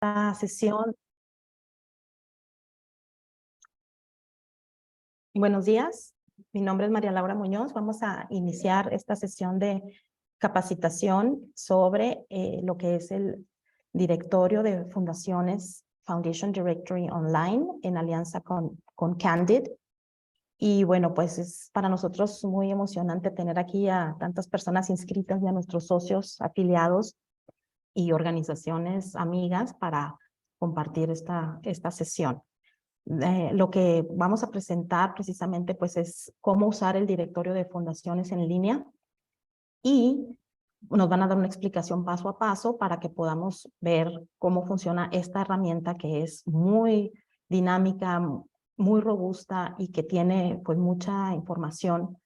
esta sesión. Buenos días, mi nombre es María Laura Muñoz. Vamos a iniciar esta sesión de capacitación sobre lo que es el directorio de fundaciones Foundation Directory Online en alianza con Candid. Y bueno, pues es para nosotros muy emocionante tener aquí a tantas personas inscritas y a nuestros socios afiliados y organizaciones amigas para compartir esta sesión. Lo que vamos a presentar precisamente pues es cómo usar el directorio de fundaciones en línea y nos van a dar una explicación paso a paso para que podamos ver cómo funciona esta herramienta que es muy dinámica, muy robusta y que tiene pues mucha información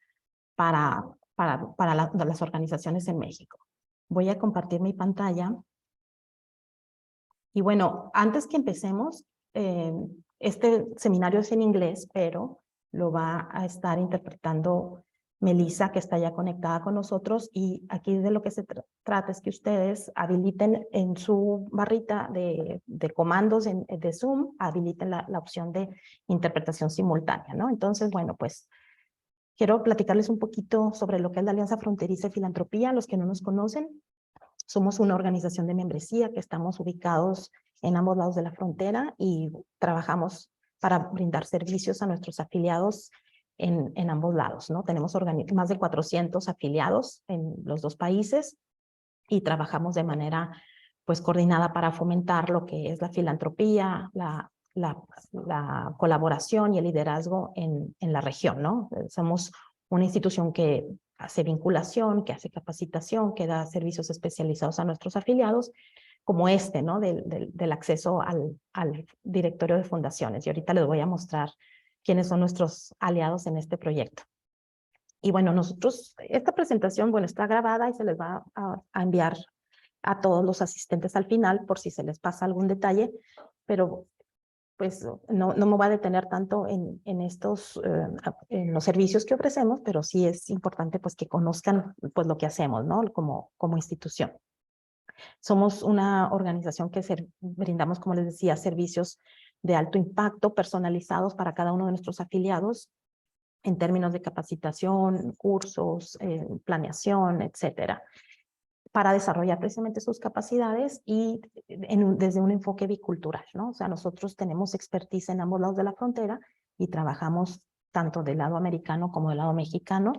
para las organizaciones en México. Voy a compartir mi pantalla. Y bueno, antes que empecemos, este seminario es en inglés, pero lo va a estar interpretando Melissa, que está ya conectada con nosotros. Y aquí de lo que se trata es que ustedes habiliten en su barrita de comandos de Zoom, habiliten la opción de interpretación simultánea, ¿no? Entonces, bueno, pues quiero platicarles un poquito sobre lo que es la Alianza Fronteriza de Filantropía. Los que no nos conocen, somos una organización de membresía que estamos ubicados en ambos lados de la frontera y trabajamos para brindar servicios a nuestros afiliados en ambos lados, ¿no? Tenemos más de 400 afiliados en los dos países y trabajamos de manera pues coordinada para fomentar lo que es la filantropía, la colaboración y el liderazgo en la región, ¿no? Somos una institución que hace vinculación, que hace capacitación, que da servicios especializados a nuestros afiliados, como este, ¿no? Del acceso al directorio de fundaciones. Y ahorita les voy a mostrar quiénes son nuestros aliados en este proyecto. Y bueno, nosotros, esta presentación, bueno, está grabada y se les va a enviar a todos los asistentes al final por si se les pasa algún detalle, pero pues no me voy a detener tanto en en los servicios que ofrecemos, pero sí es importante pues que conozcan pues lo que hacemos, ¿no? Como institución. Somos una organización que brindamos, como les decía, servicios de alto impacto personalizados para cada uno de nuestros afiliados en términos de capacitación, cursos, planeación, etcétera, para desarrollar precisamente sus capacidades y desde un enfoque bicultural, ¿no? O sea, nosotros tenemos expertise en ambos lados de la frontera y trabajamos tanto del lado americano como del lado mexicano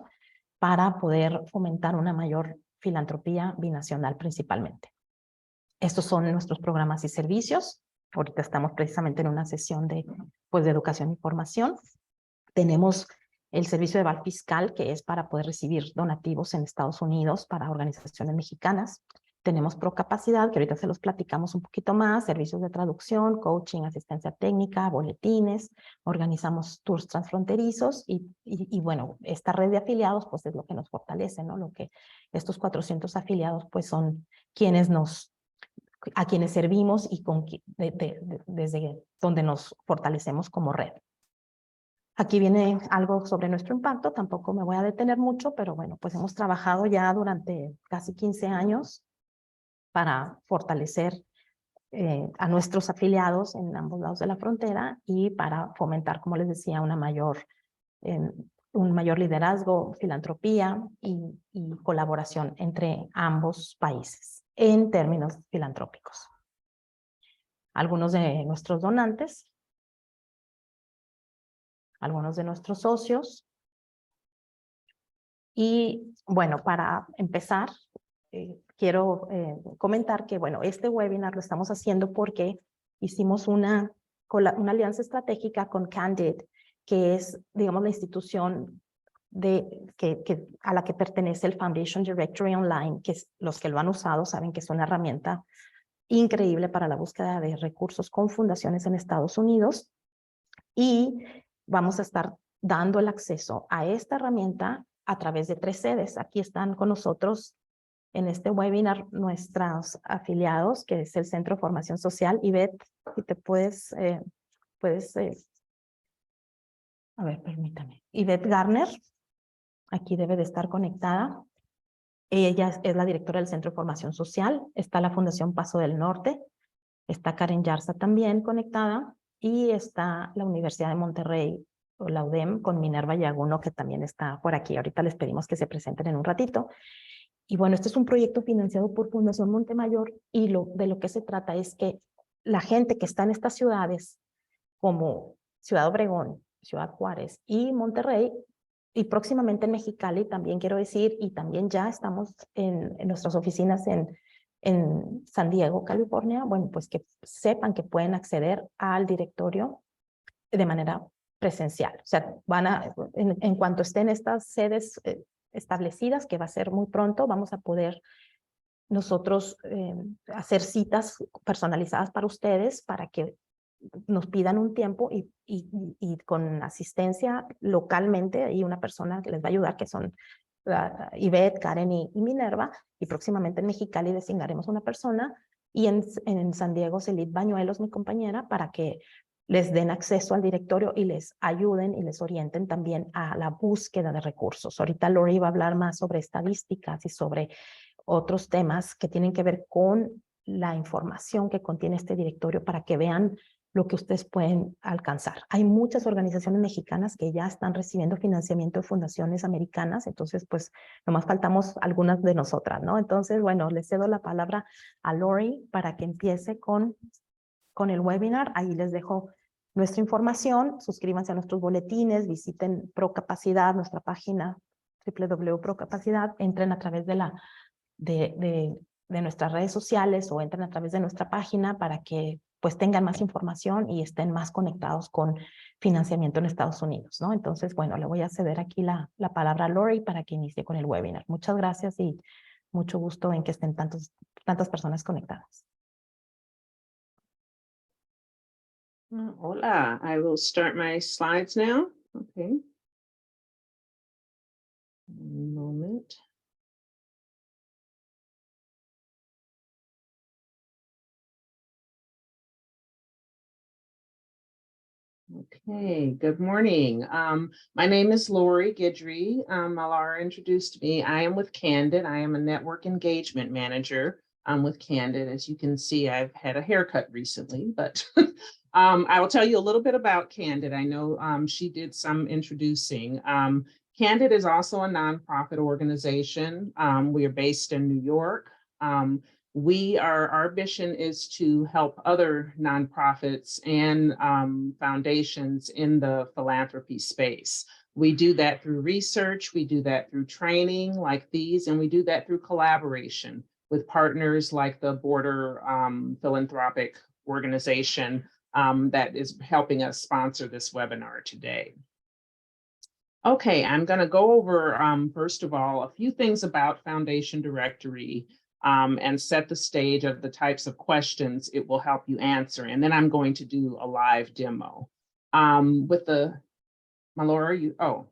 para poder fomentar una mayor filantropía binacional principalmente. Estos son nuestros programas y servicios. Ahorita estamos precisamente en una sesión de educación y formación. Tenemos el servicio de aval fiscal, que es para poder recibir donativos en Estados Unidos para organizaciones mexicanas. Tenemos Procapacidad, que ahorita se los platicamos un poquito más, servicios de traducción, coaching, asistencia técnica, boletines, organizamos tours transfronterizos y bueno, esta red de afiliados pues es lo que nos fortalece, ¿no? Lo que estos 400 afiliados pues son a quienes servimos y desde donde nos fortalecemos como red. Aquí viene algo sobre nuestro impacto, tampoco me voy a detener mucho, pero bueno, pues hemos trabajado ya durante casi 15 años para fortalecer a nuestros afiliados en ambos lados de la frontera y para fomentar, como les decía, un mayor liderazgo, filantropía y colaboración entre ambos países en términos filantrópicos. Algunos de nuestros donantes, algunos de nuestros socios. Y bueno, para empezar, quiero comentar que bueno, este webinar lo estamos haciendo porque hicimos una alianza estratégica con Candid, que es, digamos, la institución a la que pertenece el Foundation Directory Online, que los que lo han usado saben que es una herramienta increíble para la búsqueda de recursos con fundaciones en Estados Unidos. Y vamos a estar dando el acceso a esta herramienta a través de 3 sedes. Aquí están con nosotros en este webinar nuestros afiliados, que es el Centro de Formación Social. Ivette, si te puedes, a ver, permítame. Ivette Garner, aquí debe de estar conectada. Ella es la directora del Centro de Formación Social. Está la Fundación Paso del Norte, Está Karen Yarza también conectada y está la Universidad de Monterrey o la UDEM con Minerva Yaguno, que también está por aquí. Ahorita les pedimos que se presenten en un ratito. Y bueno, este es un proyecto financiado por Fundación Montemayor y de lo que se trata es que la gente que está en estas ciudades como Ciudad Obregón, Ciudad Juárez y Monterrey, y próximamente en Mexicali también quiero decir, y también ya estamos en nuestras oficinas en San Diego, California, bueno, pues que sepan que pueden acceder al directorio de manera presencial. O sea, en cuanto estén estas sedes establecidas, que va a ser muy pronto, vamos a poder nosotros hacer citas personalizadas para ustedes para que nos pidan un tiempo y con asistencia localmente y una persona que les va a ayudar, que son Ivette, Karen y Minerva, y próximamente en Mexicali designaremos una persona, y en San Diego Celit Bañuelos, mi compañera, para que les den acceso al directorio y les ayuden y les orienten también a la búsqueda de recursos. Ahorita Lori va a hablar más sobre estadísticas y sobre otros temas que tienen que ver con la información que contiene este directorio para que vean lo que ustedes pueden alcanzar. Hay muchas organizaciones mexicanas que ya están recibiendo financiamiento de fundaciones americanas, entonces pues nomás faltamos algunas de nosotras, ¿no? Entonces, bueno, le cedo la palabra a Lori para que empiece con el webinar. Ahí les dejo nuestra información, suscríbanse a nuestros boletines, visiten Procapacidad, nuestra página www.procapacidad, entren a través de nuestras redes sociales o entren a través de nuestra página para que pues tengan más información y estén más conectados con financiamiento en Estados Unidos, ¿no? Entonces, bueno, le voy a ceder aquí la palabra a Lori para que inicie con el webinar. Muchas gracias y mucho gusto en que estén tantas personas conectadas. Hola, I will start my slides now. Okay. One moment. Okay, good morning. My name is Lori Guidry. Malara introduced me. I am with Candid. I am a network engagement manager with Candid. As you can see, I've had a haircut recently, but I will tell you a little bit about Candid. I know she did some introducing. Candid is also a nonprofit organization. We are based in New York. Our mission is to help other nonprofits and foundations in the philanthropy space. We do that through research, we do that through training like these, and we do that through collaboration with partners like the Border Philanthropic Organization that is helping us sponsor this webinar today. Okay, I'm going to go over, first of all, a few things about Foundation Directory and set the stage of the types of questions it will help you answer. And then I'm going to do a live demo. With the, Malora,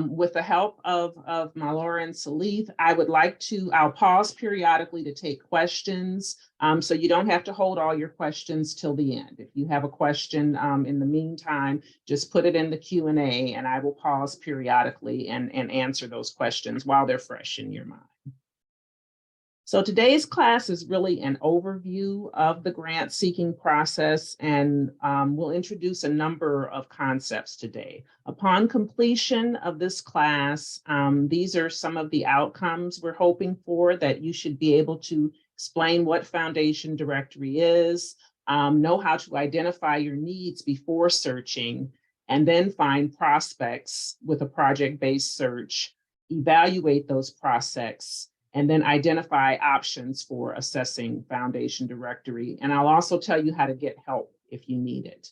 with the help of Malora and Salith, I'll pause periodically to take questions. So you don't have to hold all your questions till the end. If you have a question in the meantime, just put it in the Q&A and I will pause periodically and answer those questions while they're fresh in your mind. So today's class is really an overview of the grant seeking process, and we'll introduce a number of concepts today. Upon completion of this class, these are some of the outcomes we're hoping for, that you should be able to explain what Foundation Directory is, know how to identify your needs before searching, and then find prospects with a project-based search, evaluate those prospects, and then identify options for assessing Foundation Directory. And I'll also tell you how to get help if you need it.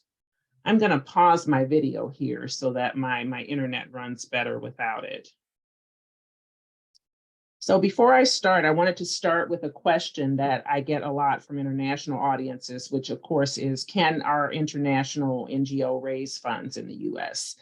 I'm going to pause my video here so that my internet runs better without it. So before I start, I wanted to start with a question that I get a lot from international audiences, which of course is, can our international NGO raise funds in the US?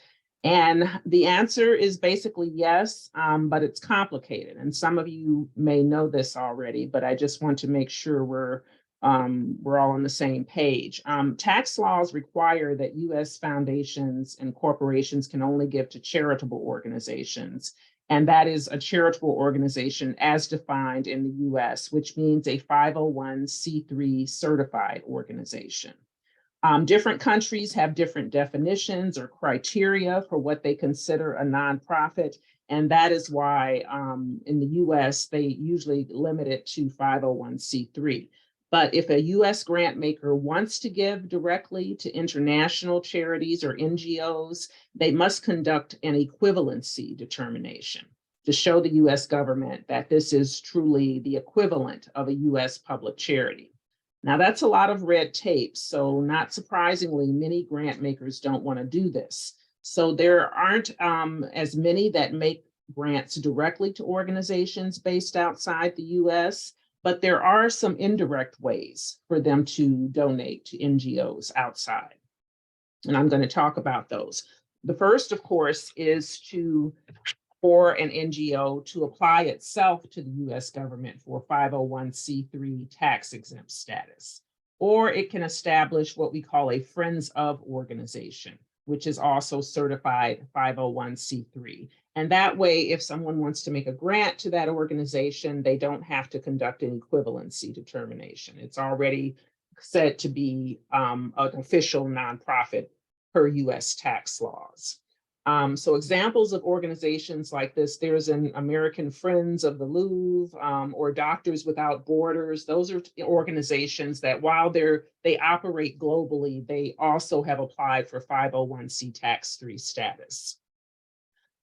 And the answer is basically yes, but it's complicated. And some of you may know this already, but I just want to make sure we're all on the same page. Tax laws require that US foundations and corporations can only give to charitable organizations. And that is a charitable organization as defined in the US, which means a 501c3 certified organization. Different countries have different definitions or criteria for what they consider a nonprofit. And that is why in the US, they usually limit it to 501c3. But if a US grant maker wants to give directly to international charities or NGOs, they must conduct an equivalency determination to show the US government that this is truly the equivalent of a US public charity. Now, that's a lot of red tape. So not surprisingly, many grant makers don't want to do this. So there aren't as many that make grants directly to organizations based outside the US, but there are some indirect ways for them to donate to NGOs outside. And I'm going to talk about those. The first, of course, is for an NGO to apply itself to the US government for 501c3 tax exempt status. Or it can establish what we call a Friends of organization, which is also certified 501c3. And that way, if someone wants to make a grant to that organization, they don't have to conduct an equivalency determination. It's already said to be an official nonprofit per US tax laws. So examples of organizations like this, there's an American Friends of the Louvre or Doctors Without Borders. Those are organizations that while they operate globally, they also have applied for 501c tax-free status.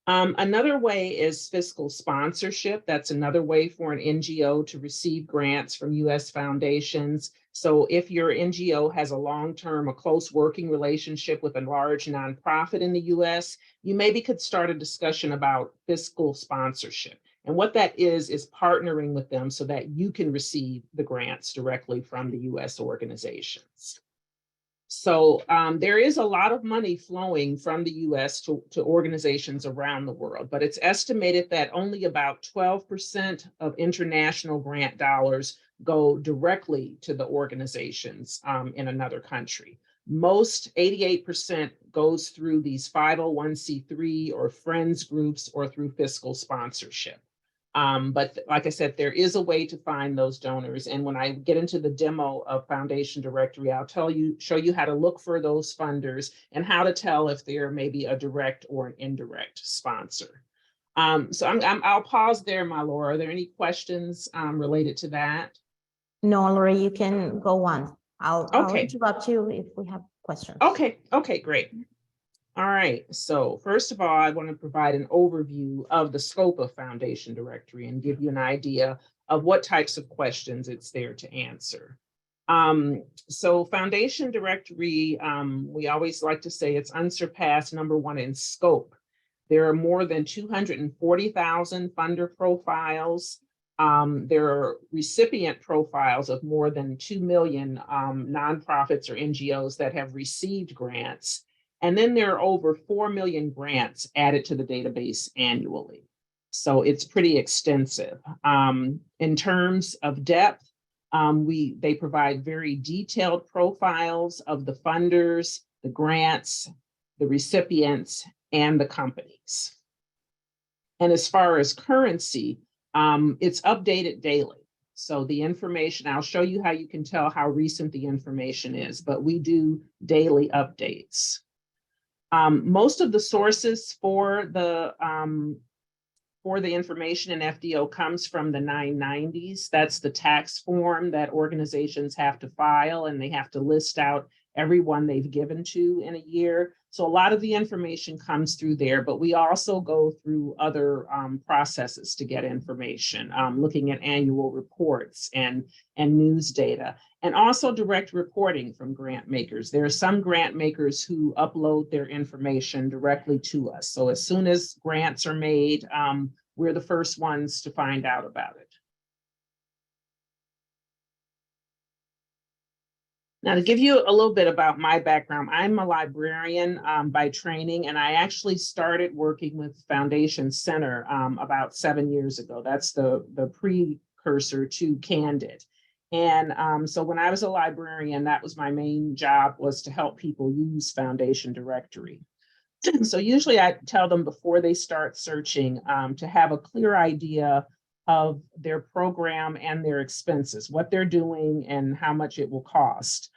Another way is fiscal sponsorship. That's another way for an NGO to receive grants from US foundations. So if your NGO has a long-term, a close working relationship with a large nonprofit in the US, you maybe could start a discussion about fiscal sponsorship. And what that is partnering with them so that you can receive the grants directly from the US organizations. So there is a lot of money flowing from the US to organizations around the world, but it's estimated that only about 12% of international grant dollars go directly to the organizations in another country. Most 88% goes through these 501c3 or friends groups or through fiscal sponsorship. But like I said, there is a way to find those donors. And when I get into the demo of Foundation Directory, I'll show you how to look for those funders and how to tell if they're maybe a direct or an indirect sponsor. So I'll pause there, my Laura. Are there any questions related to that? No, Lori, you can go on. I'll Okay. interrupt you if we have questions. Okay, great. All right, so first of all, I want to provide an overview of the scope of Foundation Directory and give you an idea of what types of questions it's there to answer. So Foundation Directory, we always like to say it's unsurpassed, number one, in scope. There are more than 240,000 funder profiles. There are recipient profiles of more than 2 million nonprofits or NGOs that have received grants. And then there are over 4 million grants added to the database annually. So it's pretty extensive. In terms of depth, they provide very detailed profiles of the funders, the grants, the recipients, and the companies. And as far as currency, it's updated daily. So the information, I'll show you how you can tell how recent the information is, but we do daily updates. Most of the sources for the information in FDO comes from the 990s. That's the tax form that organizations have to file, and they have to list out everyone they've given to in a year. So a lot of the information comes through there, but we also go through other processes to get information, looking at annual reports and news data, and also direct reporting from grant makers. There are some grant makers who upload their information directly to us. So as soon as grants are made, we're the first ones to find out about it. Now, to give you a little bit about my background, I'm a librarian by training, and I actually started working with Foundation Center about 7 years ago. That's the precursor to Candid. And so when I was a librarian, that was my main job, was to help people use Foundation Directory. So usually I tell them before they start searching to have a clear idea of their program and their expenses, what they're doing and how much it will cost.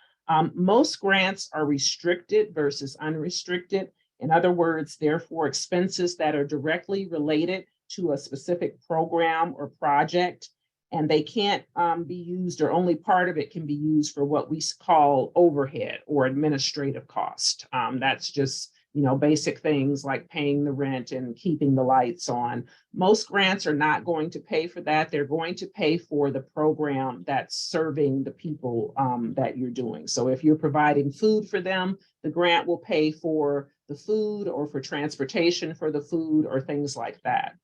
Most grants are restricted versus unrestricted. In other words, they're for expenses that are directly related to a specific program or project, and they can't be used, or only part of it can be used for what we call overhead or administrative cost. That's just, you know, basic things like paying the rent and keeping the lights on. Most grants are not going to pay for that. They're going to pay for the program that's serving the people that you're doing. So if you're providing food for them, the grant will pay for the food or for transportation for the food or things like that.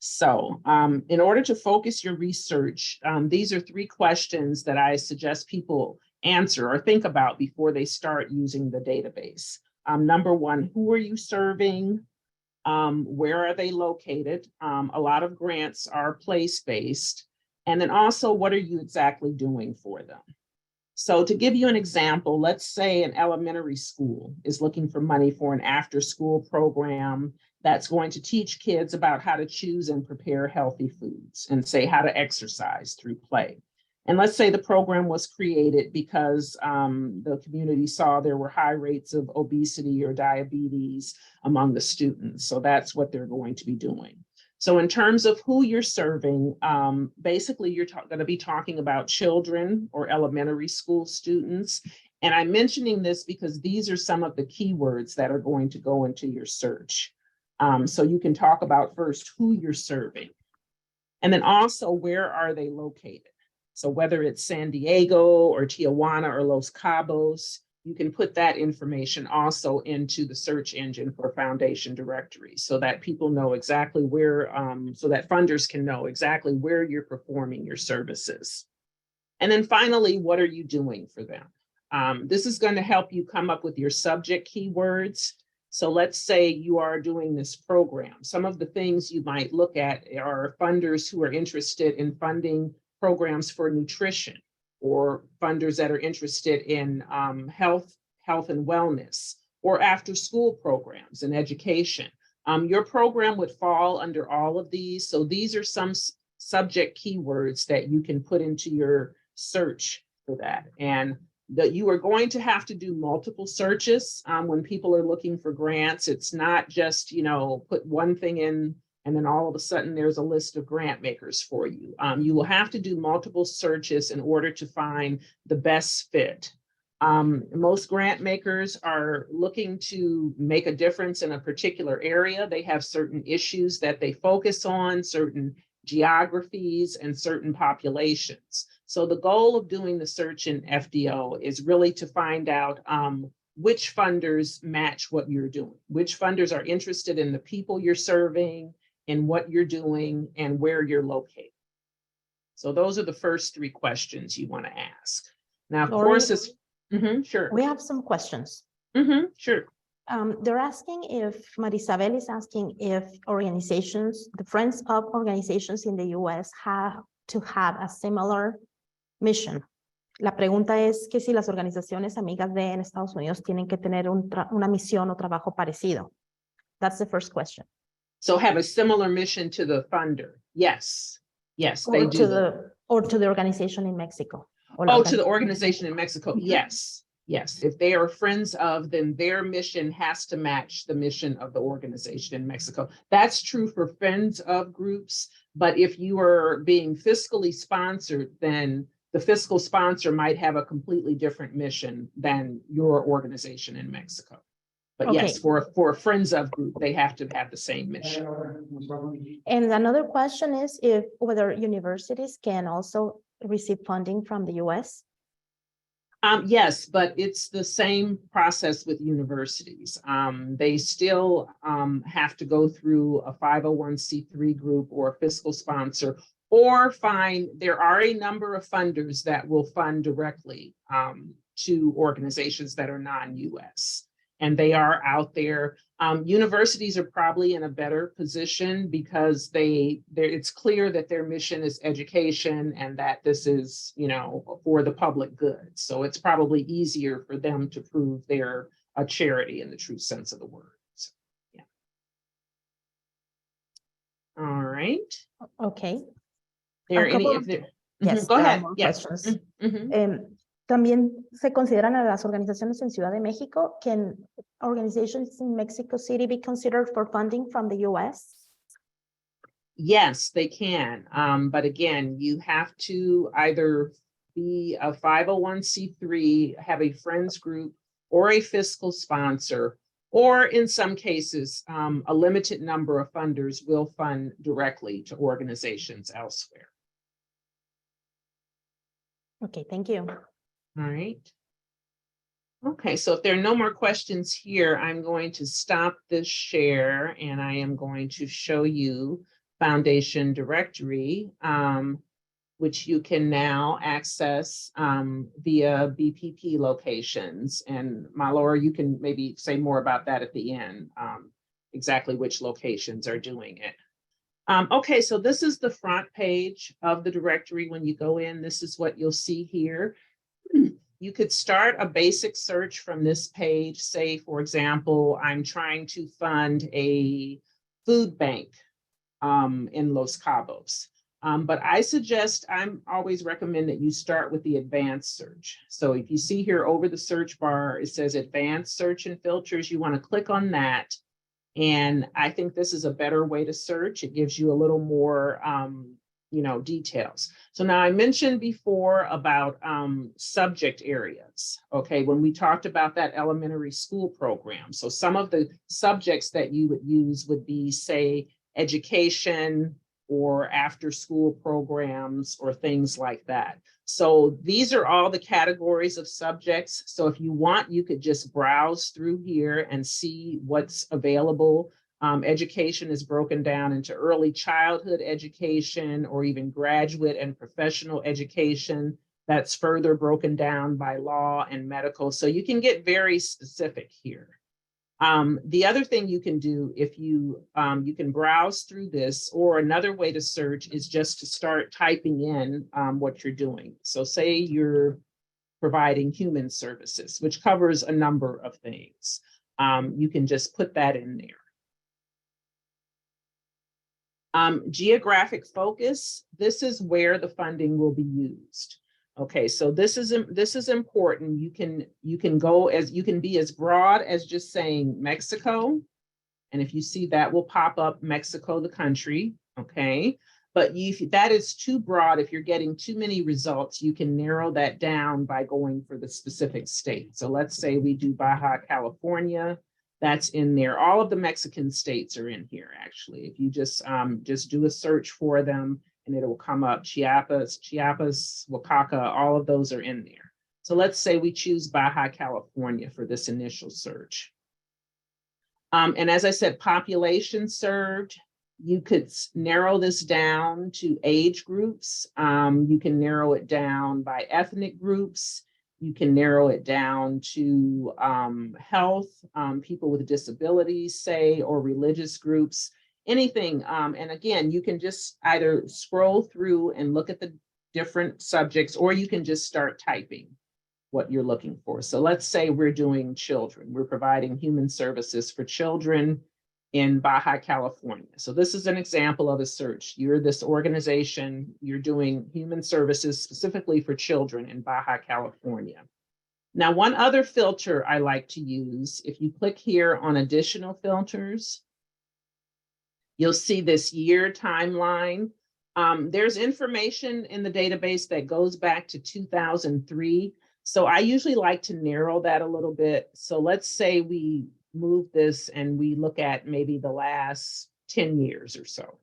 So in order to focus your research, these are 3 questions that I suggest people answer or think about before they start using the database. Number 1, who are you serving? Where are they located? A lot of grants are place-based. And then also, what are you exactly doing for them? So to give you an example, let's say an elementary school is looking for money for an after-school program that's going to teach kids about how to choose and prepare healthy foods and say how to exercise through play. And let's say the program was created because the community saw there were high rates of obesity or diabetes among the students. So that's what they're going to be doing. So in terms of who you're serving, basically you're going to be talking about children or elementary school students. And I'm mentioning this because these are some of the keywords that are going to go into your search. So you can talk about first who you're serving, and then also where are they located. So whether it's San Diego or Tijuana or Los Cabos, you can put that information also into the search engine for foundation directories so that people know exactly where, so that funders can know exactly where you're performing your services. And then finally, what are you doing for them? This is going to help you come up with your subject keywords. So let's say you are doing this program. Some of the things you might look at are funders who are interested in funding programs for nutrition, or funders that are interested in health and wellness, or after school programs and education. Your program would fall under all of these. So these are some subject keywords that you can put into your search for that. And that you are going to have to do multiple searches when people are looking for grants. It's not just, you know, put one thing in and then all of a sudden there's a list of grant makers for you. You will have to do multiple searches in order to find the best fit. Most grant makers are looking to make a difference in a particular area. They have certain issues that they focus on, certain geographies and certain populations. So the goal of doing the search in FDO is really to find out which funders match what you're doing, which funders are interested in the people you're serving, in what you're doing, and where you're located. So those are the first 3 questions you want to ask. Now, of course, it's sure. We have some questions. Sure. They're asking if, Marisabel is asking if organizations, the Friends of organizations in the US have to have a similar mission. La pregunta es que si las organizaciones amigas de en Estados Unidos tienen que tener una misión o trabajo parecido. That's the first question. So have a similar mission to the funder. Yes, they do. Or to the organization in Mexico. Oh, to the organization in Mexico. Yes. If they are friends of, then their mission has to match the mission of the organization in Mexico. That's true for friends of groups. But if you are being fiscally sponsored, then the fiscal sponsor might have a completely different mission than your organization in Mexico. But okay. Yes, for a friends of group, they have to have the same mission. And another question is whether universities can also receive funding from the US? Yes, but it's the same process with universities. They still have to go through a 501c3 group or a fiscal sponsor, or there are a number of funders that will fund directly to organizations that are non-US. And they are out there. Universities are probably in a better position because it's clear that their mission is education and that this is, for the public good. So it's probably easier for them to prove their a charity in the true sense of the word. So, yeah. All right. Okay. There A any, couple if of- there, Yes, go there are ahead. more Yes. questions. También se consideran a las organizaciones en Ciudad de México. Can organizations in Mexico City be considered for funding from the US? Yes, they can. But again, you have to either be a 501c3, have a friends group, or a fiscal sponsor, or in some cases, a limited number of funders will fund directly to organizations elsewhere. Okay, thank you. All right. Okay, so if there are no more questions here, I'm going to stop this share and I am going to show you Foundation Directory, which you can now access via BPP locations. And Laura, you can maybe say more about that at the end, exactly which locations are doing it. Okay, so this is the front page of the directory. When you go in, this is what you'll see here. You could start a basic search from this page. Say, for example, I'm trying to fund a food bank in Los Cabos. But I always recommend that you start with the advanced search. So if you see here over the search bar, it says advanced search and filters. You want to click on that. And I think this is a better way to search. It gives you a little more details. So now I mentioned before about subject areas. Okay, when we talked about that elementary school program. So some of the subjects that you would use would be, say, education or after school programs or things like that. So these are all the categories of subjects. So if you want, you could just browse through here and see what's available. Education is broken down into early childhood education or even graduate and professional education. That's further broken down by law and medical. So you can get very specific here. The other thing you can do if you can browse through this, or another way to search is just to start typing in what you're doing. So say you're providing human services, which covers a number of things. You can just put that in there. Geographic focus, this is where the funding will be used. Okay, so this is important. You can be as broad as just saying Mexico. And if you see that will pop up Mexico, the country, okay? But if that is too broad, if you're getting too many results, you can narrow that down by going for the specific state. So let's say we do Baja California. That's in there. All of the Mexican states are in here, actually. If you just do a search for them and it'll come up, Chiapas, Oaxaca, all of those are in there. So let's say we choose Baja California for this initial search. And as I said, population served, you could narrow this down to age groups. You can narrow it down by ethnic groups. You can narrow it down to health, people with disabilities, say, or religious groups, anything. And again, you can just either scroll through and look at the different subjects, or you can just start typing what you're looking for. So let's say we're doing children. We're providing human services for children in Baja California. So this is an example of a search. You're this organization, you're doing human services specifically for children in Baja California. Now, one other filter I like to use, if you click here on additional filters, you'll see this year timeline. There's information in the database that goes back to 2003. So I usually like to narrow that a little bit. So let's say we move this and we look at maybe the last 10 years or so.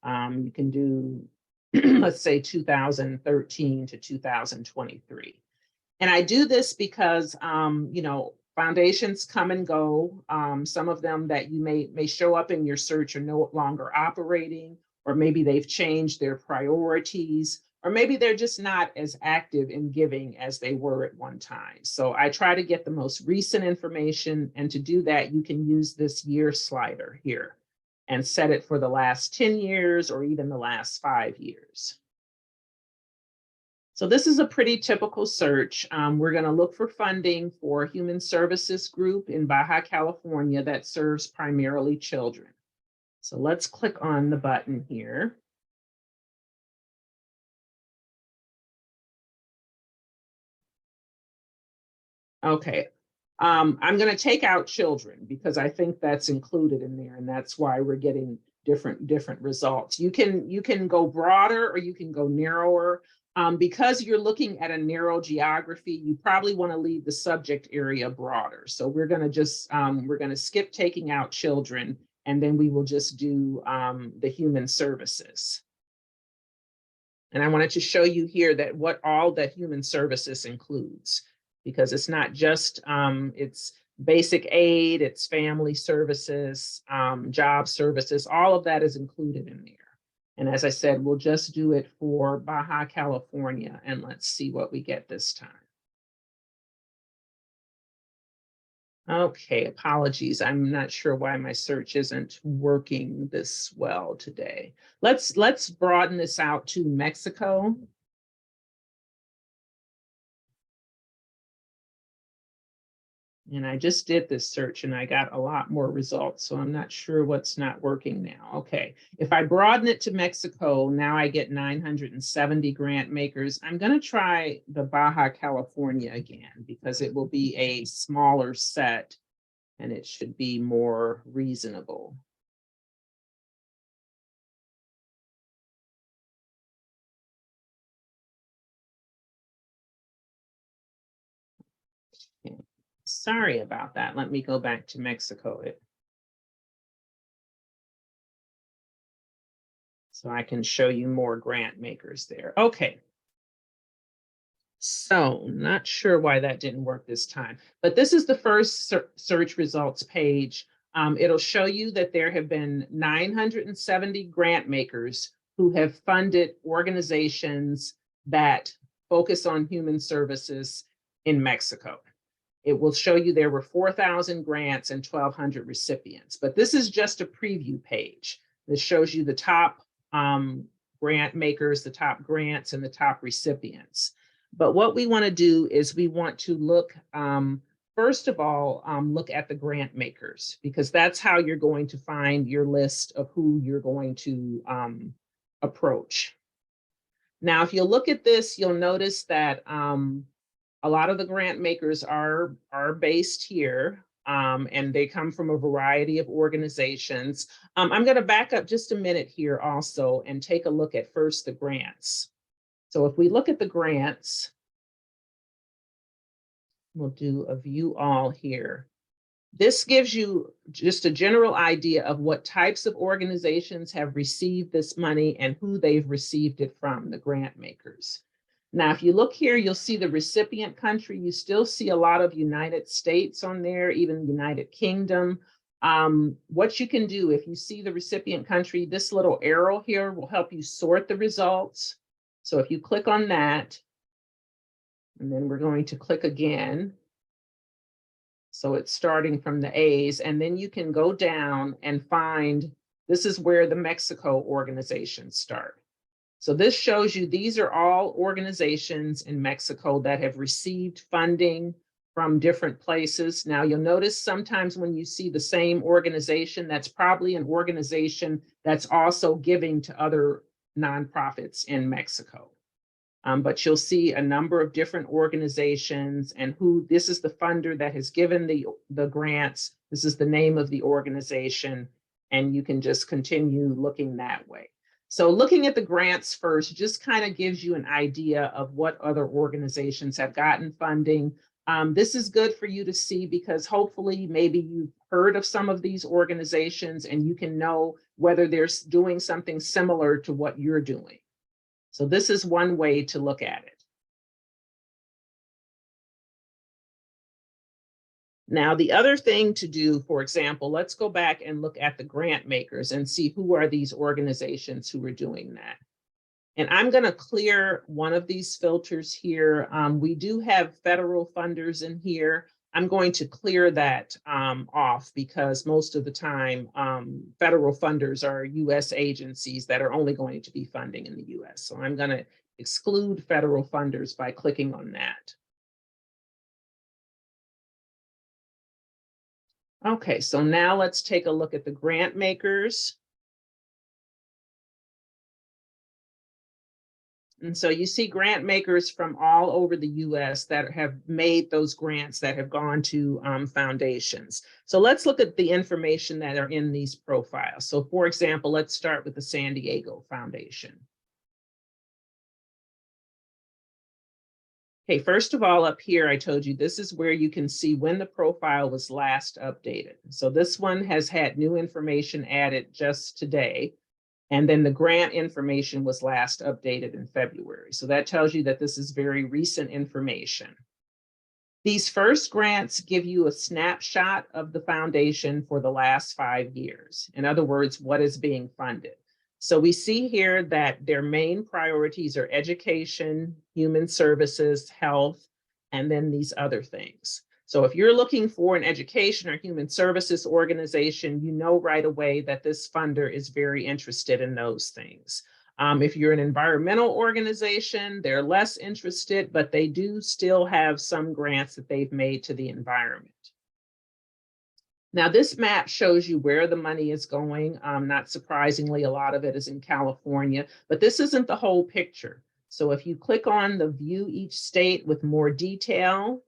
You can do, let's say 2013 to 2023. And I do this because, foundations come and go. Some of them that you may show up in your search are no longer operating, or maybe they've changed their priorities, or maybe they're just not as active in giving as they were at one time. So I try to get the most recent information, and to do that, you can use this year slider here and set it for the last 10 years or even the last 5 years. So this is a pretty typical search. We're going to look for funding for a human services group in Baja California that serves primarily children. So let's click on the button here. Okay, I'm going to take out children because I think that's included in there, and that's why we're getting different results. You can go broader or you can go narrower. Because you're looking at a narrow geography, you probably want to leave the subject area broader. So we're going to just we're going to skip taking out children, and then we will just do the human services. And I wanted to show you here that what all that human services includes, because it's not just it's basic aid, it's family services, job services, all of that is included in there. And as I said, we'll just do it for Baja California, and let's see what we get this time. Okay, apologies. I'm not sure why my search isn't working this well today. Let's broaden this out to Mexico. And I just did this search and I got a lot more results, so I'm not sure what's not working now. Okay, if I broaden it to Mexico, now I get 970 grant makers. I'm going to try the Baja California again because it will be a smaller set and it should be more reasonable. Okay. Sorry about that. Let me go back to Mexico. So I can show you more grant makers there. Okay. So not sure why that didn't work this time, but this is the first search results page. It'll show you that there have been 970 grant makers who have funded organizations that focus on human services in Mexico. It will show you there were 4,000 grants and 1,200 recipients, but this is just a preview page. This shows you the top grant makers, the top grants, and the top recipients. But what we want to do is we want to look, first of all, look at the grant makers, because that's how you're going to find your list of who you're going to approach. Now, if you look at this, you'll notice that a lot of the grant makers are based here, and they come from a variety of organizations. I'm going to back up just a minute here also and take a look at first the grants. So if we look at the grants, we'll do a view all here. This gives you just a general idea of what types of organizations have received this money and who they've received it from, the grant makers. Now, if you look here, you'll see the recipient country. You still see a lot of United States on there, even United Kingdom. What you can do, if you see the recipient country, this little arrow here will help you sort the results. So if you click on that, and then we're going to click again. So it's starting from the A's, and then you can go down and find, this is where the Mexico organizations start. So this shows you these are all organizations in Mexico that have received funding from different places. Now you'll notice sometimes when you see the same organization, that's probably an organization that's also giving to other nonprofits in Mexico. But you'll see a number of different organizations and who, this is the funder that has given the grants. This is the name of the organization, and you can just continue looking that way. So looking at the grants first just kind of gives you an idea of what other organizations have gotten funding. This is good for you to see because hopefully maybe you've heard of some of these organizations and you can know whether they're doing something similar to what you're doing. So this is one way to look at it. Now, the other thing to do, for example, let's go back and look at the grant makers and see who are these organizations who are doing that. And I'm going to clear one of these filters here. We do have federal funders in here. I'm going to clear that off because most of the time, federal funders are US agencies that are only going to be funding in the US. So I'm going to exclude federal funders by clicking on that. Okay, so now let's take a look at the grant makers. And so you see grant makers from all over the US that have made those grants that have gone to foundations. So let's look at the information that are in these profiles. So for example, let's start with the San Diego Foundation. Okay, first of all, up here, I told you this is where you can see when the profile was last updated. So this one has had new information added just today. And then the grant information was last updated in February. So that tells you that this is very recent information. These first grants give you a snapshot of the foundation for the last 5 years. In other words, what is being funded. So we see here that their main priorities are education, human services, health, and then these other things. So if you're looking for an education or human services organization, you know right away that this funder is very interested in those things. If you're an environmental organization, they're less interested, but they do still have some grants that they've made to the environment. Now, this map shows you where the money is going. Not surprisingly, a lot of it is in California, but this isn't the whole picture. So if you click on the view each state with more detail,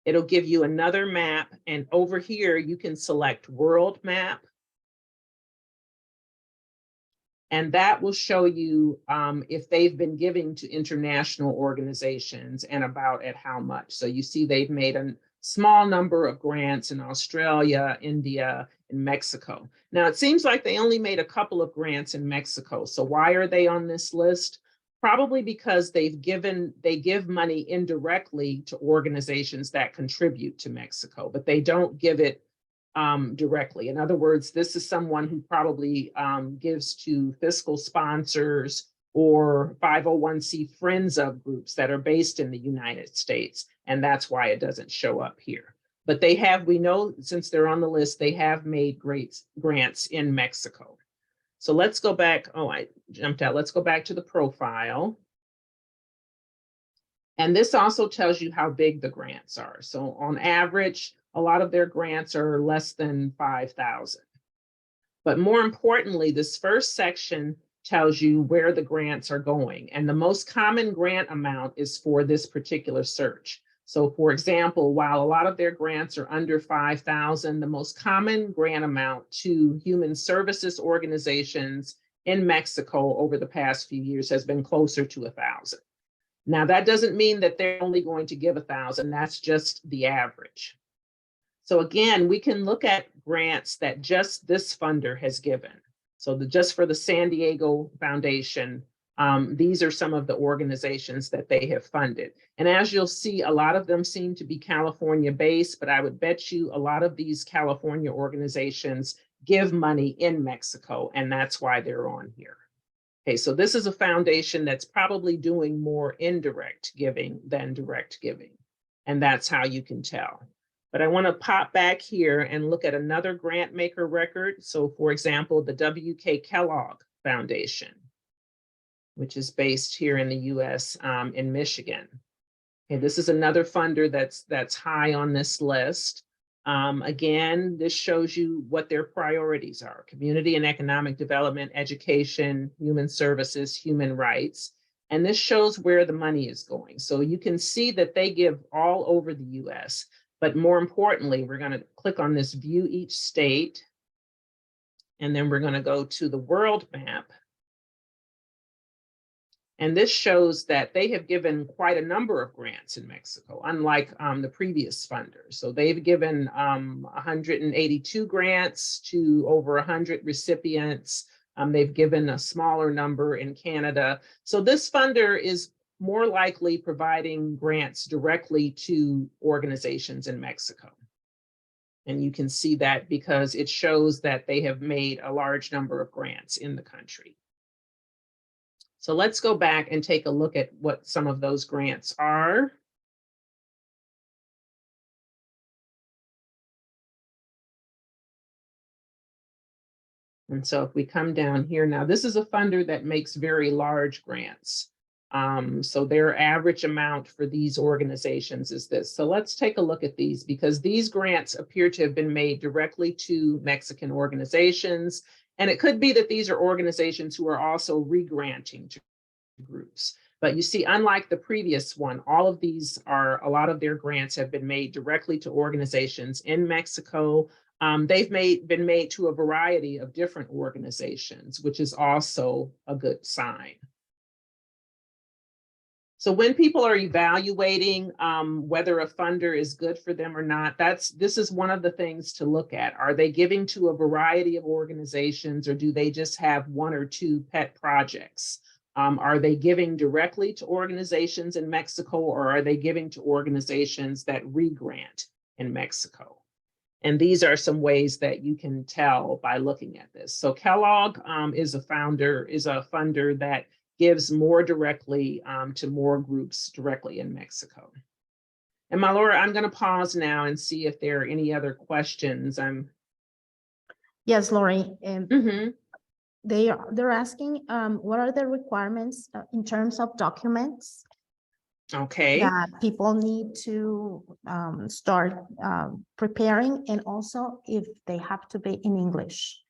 it'll give you another map. And over here, you can select world map. And that will show you if they've been giving to international organizations and about at how much. So you see they've made a small number of grants in Australia, India, and Mexico. Now, it seems like they only made a couple of grants in Mexico. So why are they on this list? Probably because they give money indirectly to organizations that contribute to Mexico, but they don't give it directly. In other words, this is someone who probably gives to fiscal sponsors or 501c friends of groups that are based in the United States. And that's why it doesn't show up here. But they have, we know since they're on the list, they have made great grants in Mexico. So let's go back. Oh, I jumped out. Let's go back to the profile. And this also tells you how big the grants are. So on average, a lot of their grants are less than 5,000. But more importantly, this first section tells you where the grants are going. And the most common grant amount is for this particular search. So for example, while a lot of their grants are under 5,000, the most common grant amount to human services organizations in Mexico over the past few years has been closer to 1,000. Now, that doesn't mean that they're only going to give 1,000. That's just the average. So again, we can look at grants that just this funder has given. So just for the San Diego Foundation, these are some of the organizations that they have funded. And as you'll see, a lot of them seem to be California-based, but I would bet you a lot of these California organizations give money in Mexico, and that's why they're on here. Okay, so this is a foundation that's probably doing more indirect giving than direct giving, and that's how you can tell. But I want to pop back here and look at another grant maker record. So for example, the W.K. Kellogg Foundation, which is based here in the US in Michigan. Okay, this is another funder that's high on this list. Again, this shows you what their priorities are: community and economic development, education, human services, human rights. And this shows where the money is going. So you can see that they give all over the US. But more importantly, we're going to click on this view each state, and then we're going to go to the world map. And this shows that they have given quite a number of grants in Mexico, unlike the previous funders. So they've given 182 grants to over 100 recipients. They've given a smaller number in Canada. So this funder is more likely providing grants directly to organizations in Mexico. And you can see that because it shows that they have made a large number of grants in the country. So let's go back and take a look at what some of those grants are. And so if we come down here now, this is a funder that makes very large grants. So their average amount for these organizations is this. So let's take a look at these, because these grants appear to have been made directly to Mexican organizations. And it could be that these are organizations who are also re-granting to groups. But you see, unlike the previous one, all of these a lot of their grants have been made directly to organizations in Mexico. They've been made to a variety of different organizations, which is also a good sign. So when people are evaluating whether a funder is good for them or not, this is one of the things to look at. Are they giving to a variety of organizations, or do they just have one or two pet projects? Are they giving directly to organizations in Mexico, or are they giving to organizations that re-grant in Mexico? And these are some ways that you can tell by looking at this. So Kellogg is a funder that gives more directly to more groups directly in Mexico. And Laura, I'm going to pause now and see if there are any other questions. Yes, Lori. They're asking what are the requirements in terms of documents that people need to start preparing, and also if they have to be in English.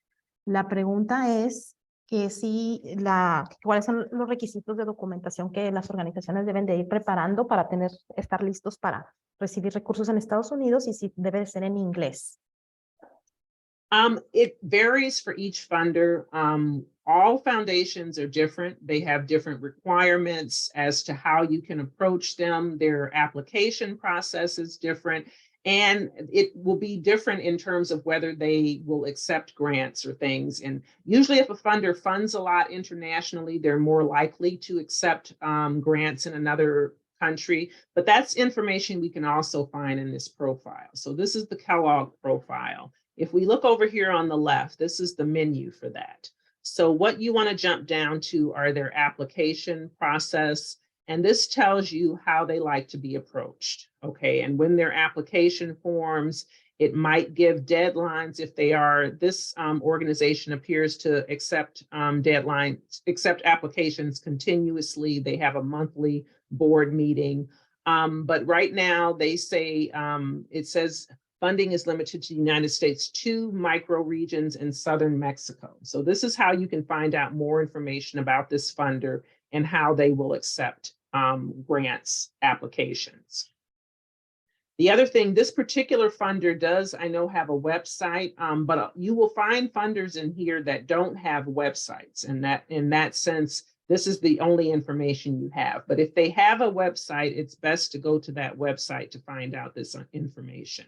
La pregunta es que cuáles son los requisitos de documentación que las organizaciones deben de ir preparando para estar listos para recibir recursos en Estados Unidos, y si debe ser en inglés. It varies for each funder. All foundations are different. They have different requirements as to how you can approach them. Their application process is different, and it will be different in terms of whether they will accept grants or things. And usually if a funder funds a lot internationally, they're more likely to accept grants in another country, but that's information we can also find in this profile. So this is the Kellogg profile. If we look over here on the left, this is the menu for that. So what you want to jump down to are their application process, and this tells you how they like to be approached, okay? And when their application forms, it might give deadlines if this organization appears to accept applications continuously. They have a monthly board meeting, but right now they say, it says, funding is limited to the United States, 2 micro-regions in southern Mexico. So this is how you can find out more information about this funder and how they will accept grants applications. The other thing, this particular funder does, I know, have a website, but you will find funders in here that don't have websites. And in that sense, this is the only information you have. But if they have a website, it's best to go to that website to find out this information.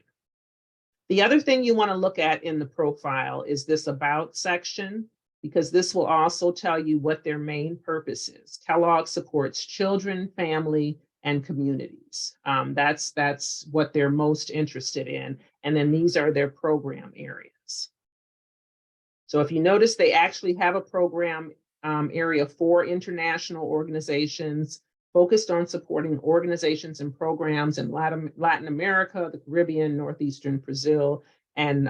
The other thing you want to look at in the profile is this about section, because this will also tell you what their main purpose is. Kellogg supports children, family, and communities. That's what they're most interested in. And then these are their program areas. So if you notice, they actually have a program area for international organizations focused on supporting organizations and programs in Latin America, the Caribbean, Northeastern Brazil, and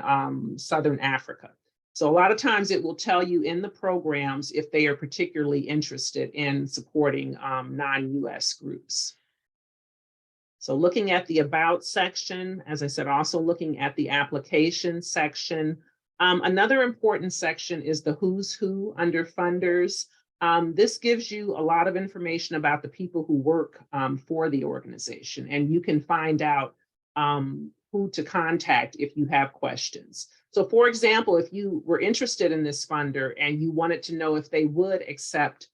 Southern Africa. So a lot of times it will tell you in the programs if they are particularly interested in supporting non-US groups. So looking at the about section, as I said, also looking at the application section. Another important section is the who's who under funders. This gives you a lot of information about the people who work for the organization, and you can find out who to contact if you have questions. So for example, if you were interested in this funder and you wanted to know if they would accept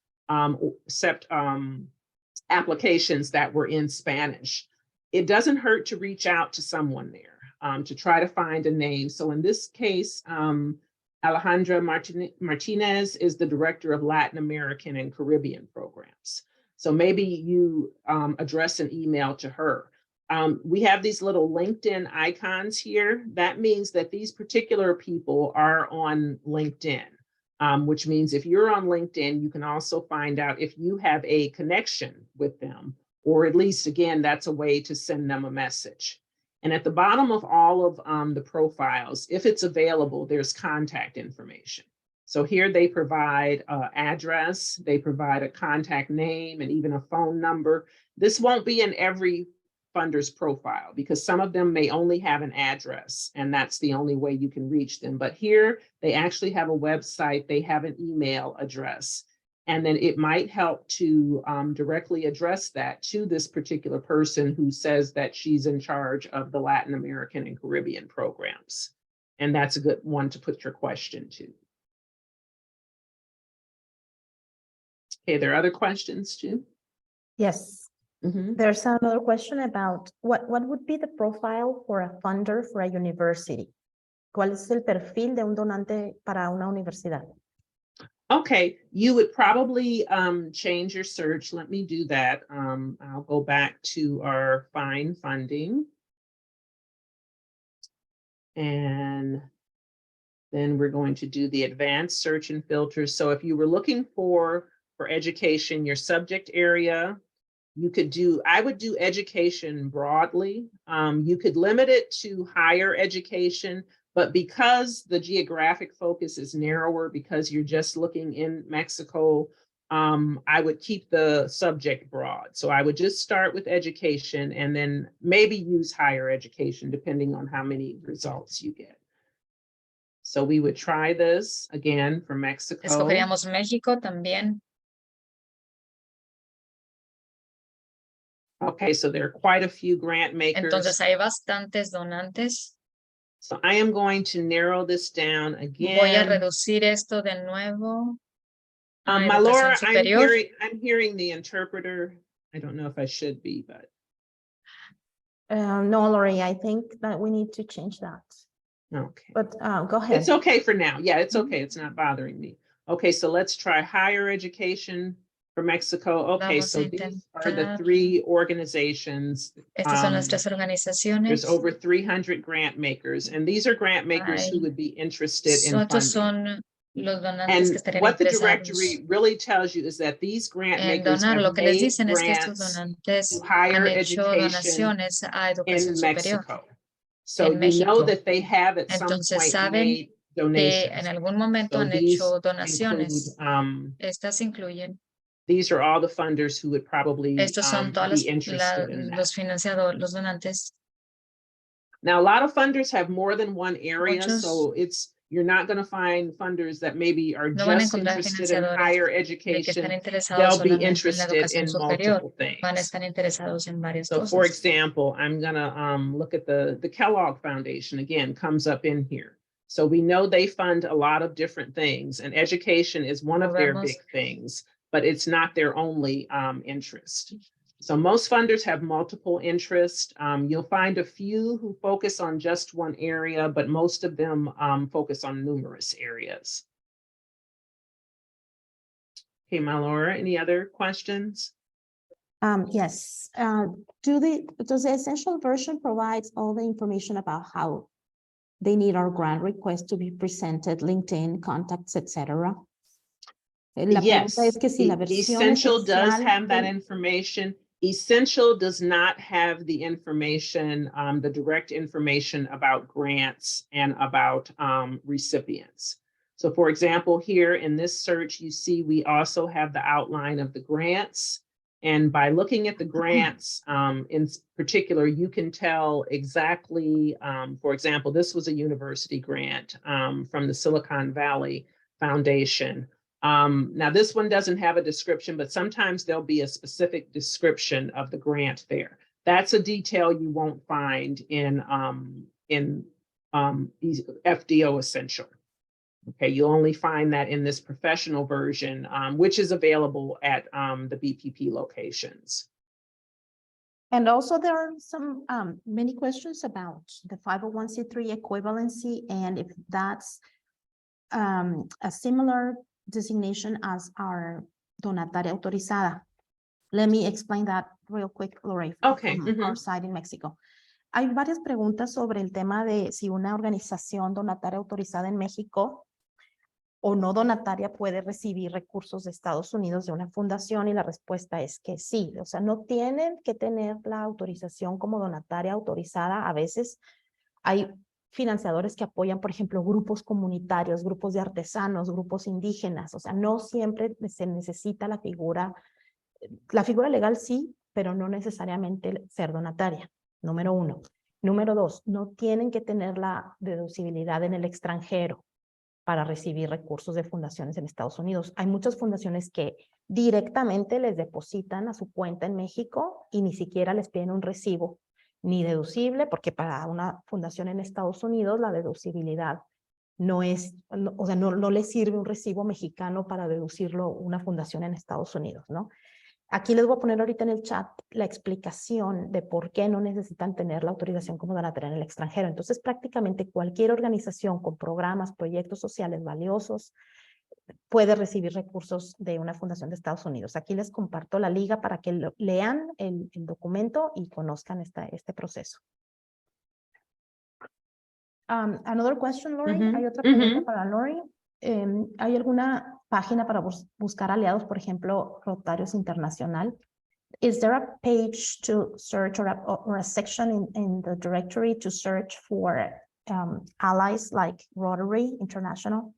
applications that were in Spanish, it doesn't hurt to reach out to someone there to try to find a name. So in this case, Alejandra Martinez is the director of Latin American and Caribbean programs. So maybe you address an email to her. We have these little LinkedIn icons here. That means that these particular people are on LinkedIn, which means if you're on LinkedIn, you can also find out if you have a connection with them, or at least, again, that's a way to send them a message. And at the bottom of all of the profiles, if it's available, there's contact information. So here they provide an address, they provide a contact name, and even a phone number. This won't be in every funder's profile because some of them may only have an address, and that's the only way you can reach them. But here they actually have a website, they have an email address, and then it might help to directly address that to this particular person who says that she's in charge of the Latin American and Caribbean programs. And that's a good one to put your question to. Okay, there are other questions too? Yes. There's another question about what would be the profile for a funder for a university? ¿Cuál es el perfil de un donante para una universidad? Okay, you would probably change your search. Let me do that. I'll go back to our find funding. And then we're going to do the advanced search and filters. So if you were looking for education, your subject area, you could do, I would do education broadly. You could limit it to higher education, but because the geographic focus is narrower, because you're just looking in Mexico, I would keep the subject broad. So I would just start with education and then maybe use higher education depending on how many results you get. So we would try this again for Mexico. Escogeríamos México también. Okay, so there are quite a few grant makers. Entonces hay bastantes donantes. So I am going to narrow this down again. Voy a reducir esto de nuevo. My Laura, I'm hearing the interpreter. I don't know if I should be, but. No, Lori, I think that we need to change that. Okay. But go ahead. It's okay for now. Yeah, it's okay. It's not bothering me. Okay, so let's try higher education for Mexico. Okay, so these are the three organizations. Estas son las tres organizaciones. There's over 300 grant makers, and these are grant makers who would be interested in funding. Son los donantes que estarían And what the interesados directory really tells you is that these grant makers donar. have Lo que les made dicen es que estos grants donantes to higher han hecho education donaciones a educación in superior. Mexico. So en you México. know that they have at some Entonces point saben made que donations. en algún momento So han these hecho donaciones. include, Estas incluyen. these are all the funders who would probably Estos son be interested in that. los financiadores, los donantes. Now, a lot of funders have more than one area, Muchos so you're not going to find funders that maybe are no van a just encontrar interested in financiadores higher de que education. están interesados They'll be solamente en la interested educación in superior. multiple things. Van a estar interesados en varias So, cosas. for example, I'm going to look at the Kellogg Foundation, again, comes up in here. So we know they fund a lot of different things, and education is one of their big things, but it's not their only interest. So most funders have multiple interests. You'll find a few who focus on just one area, but most of them focus on numerous areas. Okay, Laura, any other questions? Yes. Does the essential version provides all the information about how they need our grant request to be presented, LinkedIn, contacts, etc.? Yes, es que si la versión Essential does esencial have that information. Essential does not have the information, the direct information about grants and about recipients. So for example, here in this search, you see we also have the outline of the grants. And by looking at the grants in particular, you can tell exactly, for example, this was a university grant from the Silicon Valley Foundation. Now this one doesn't have a description, but sometimes there'll be a specific description of the grant there. That's a detail you won't find in FDO Essential. Okay, you'll only find that in this professional version, which is available at the BPP locations. And also there are some many questions about the 501c3 equivalency and if that's a similar designation as our donataria autorizada. Let me explain that real quick, Lori, Okay. from our side in Mexico. Hay varias preguntas sobre el tema de si una organización donataria autorizada en México o no donataria puede recibir recursos de Estados Unidos de una fundación y la respuesta es que sí. O sea, no tienen que tener la autorización como donataria autorizada. A veces hay financiadores que apoyan, por ejemplo, grupos comunitarios, grupos de artesanos, grupos indígenas. O sea, no siempre se necesita la figura legal sí, pero no necesariamente ser donataria, número 1. Número 2, no tienen que tener la deducibilidad en el extranjero para recibir recursos de fundaciones en Estados Unidos. Hay muchas fundaciones que directamente les depositan a su cuenta en México y ni siquiera les piden un recibo ni deducible, porque para una fundación en Estados Unidos la deducibilidad no es, o sea, no le sirve un recibo mexicano para deducirlo una fundación en Estados Unidos, ¿no? Aquí les voy a poner ahorita en el chat la explicación de por qué no necesitan tener la autorización como donataria en el extranjero. Entonces, prácticamente cualquier organización con programas, proyectos sociales valiosos puede recibir recursos de una fundación de Estados Unidos. Aquí les comparto la liga para que lean el documento y conozcan este proceso. Another question, Lori. Hay otra pregunta para Lori. ¿Hay alguna página para buscar aliados, por ejemplo, Rotarios Internacional? Is there a page to search or a section in the directory to search for allies like Rotary International?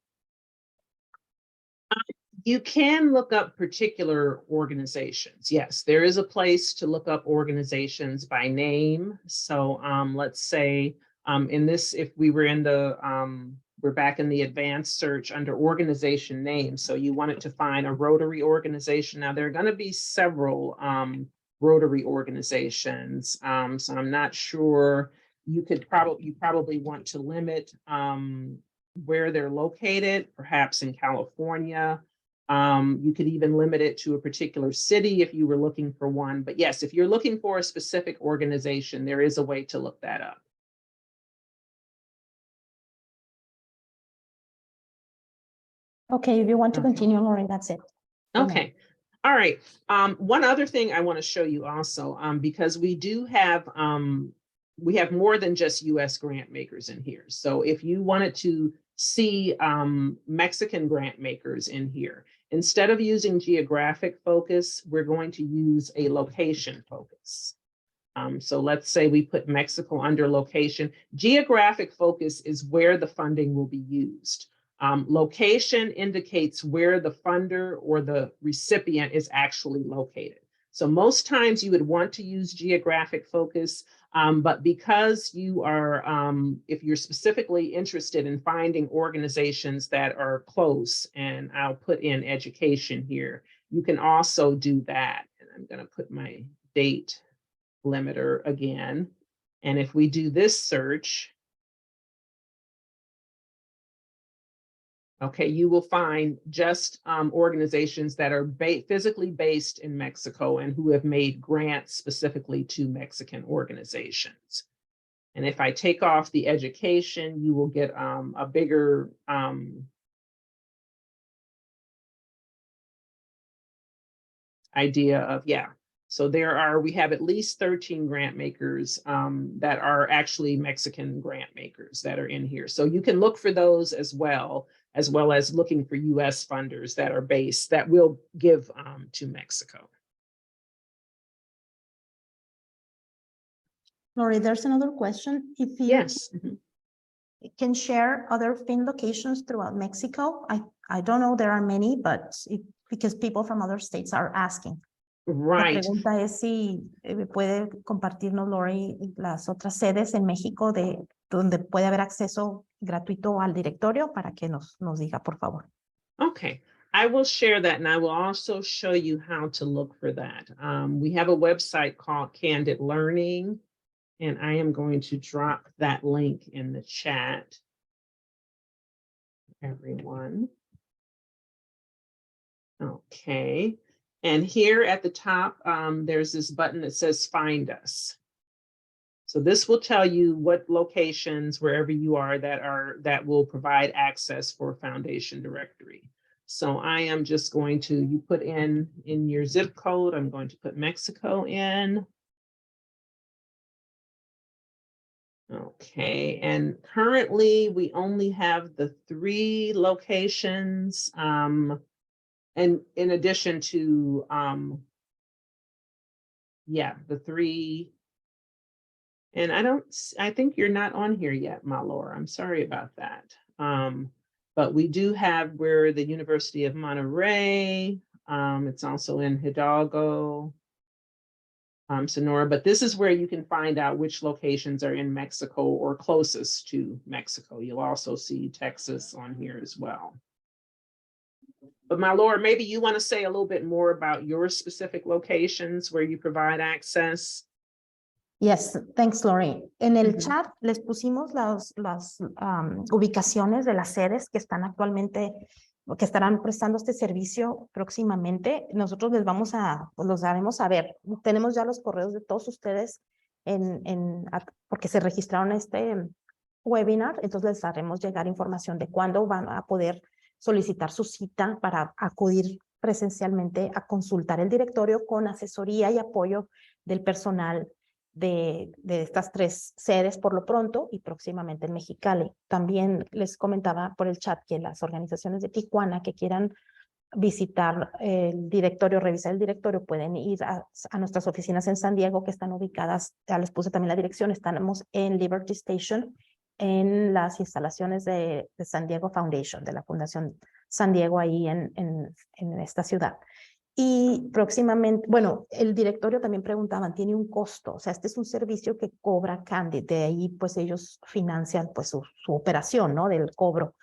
You can look up particular organizations. Yes, there is a place to look up organizations by name. So let's say in this, if we were in the, we're back in the advanced search under organization names. So you wanted to find a Rotary organization. Now there are going to be several Rotary organizations. So I'm not sure. You probably want to limit where they're located, perhaps in California. You could even limit it to a particular city if you were looking for one. But yes, if you're looking for a specific organization, there is a way to look that up. Okay, if you want to continue, Lauren, that's it. Okay. All right. One other thing I want to show you also, because we do have, we have more than just US grant makers in here. So if you wanted to see Mexican grant makers in here, instead of using geographic focus, we're going to use a location focus. So let's say we put Mexico under location. Geographic focus is where the funding will be used. Location indicates where the funder or the recipient is actually located. So most times you would want to use geographic focus, but because you are, if you're specifically interested in finding organizations that are close, and I'll put in education here, you can also do that. And I'm going to put my date limiter again. And if we do this search, okay, you will find just organizations that are physically based in Mexico and who have made grants specifically to Mexican organizations. And if I take off the education, you will get a bigger idea of, yeah. So we have at least 13 grant makers that are actually Mexican grant makers that are in here. So you can look for those as well as looking for US funders that are based, that will give to Mexico. Lori, there's another question. If you Yes. can share other fin locations throughout Mexico. I don't know there are many, but because people from other states are asking. Right. La pregunta es si puede compartirnos, Lori, las otras sedes en México de donde puede haber acceso gratuito al directorio para que nos diga, por favor. Okay, I will share that, and I will also show you how to look for that. We have a website called Candid Learning, and I am going to drop that link in the chat, everyone. Okay, and here at the top, there's this button that says Find Us. So this will tell you what locations, wherever you are, that will provide access for Foundation Directory. So I am just going to, you put in your zip code, I'm going to put Mexico in. Okay, and currently we only have the 3 locations, and in addition to, the 3 And I think you're not on here yet, my Laura. I'm sorry about that. But we do have where the University of Monterey, it's also in Hidalgo, Sonora, but this is where you can find out which locations are in Mexico or closest to Mexico. You'll also see Texas on here as well. But my Laura, maybe you want to say a little bit more about your specific locations where you provide access. Yes, thanks, Lori. En el Ujú. chat les pusimos las ubicaciones de las sedes que están actualmente, o que estarán prestando este servicio próximamente. Nosotros les vamos a, pues los daremos a ver. Tenemos ya los correos de todos ustedes porque se registraron este webinar, entonces les haremos llegar información de cuándo van a poder solicitar su cita para acudir presencialmente a consultar el directorio con asesoría y apoyo del personal de estas 3 sedes por lo pronto y próximamente en Mexicali. También les comentaba por el chat que las organizaciones de Tijuana que quieran visitar el directorio, revisar el directorio, pueden ir a nuestras oficinas en San Diego que están ubicadas, ya les puse también la dirección, estamos en Liberty Station, en las instalaciones de San Diego Foundation, de la Fundación San Diego ahí en esta ciudad. Y próximamente, bueno, el directorio también preguntaban, ¿tiene un costo? O sea, este es un servicio que cobra Candid, de ahí pues ellos financian pues su operación, ¿no? Del cobro.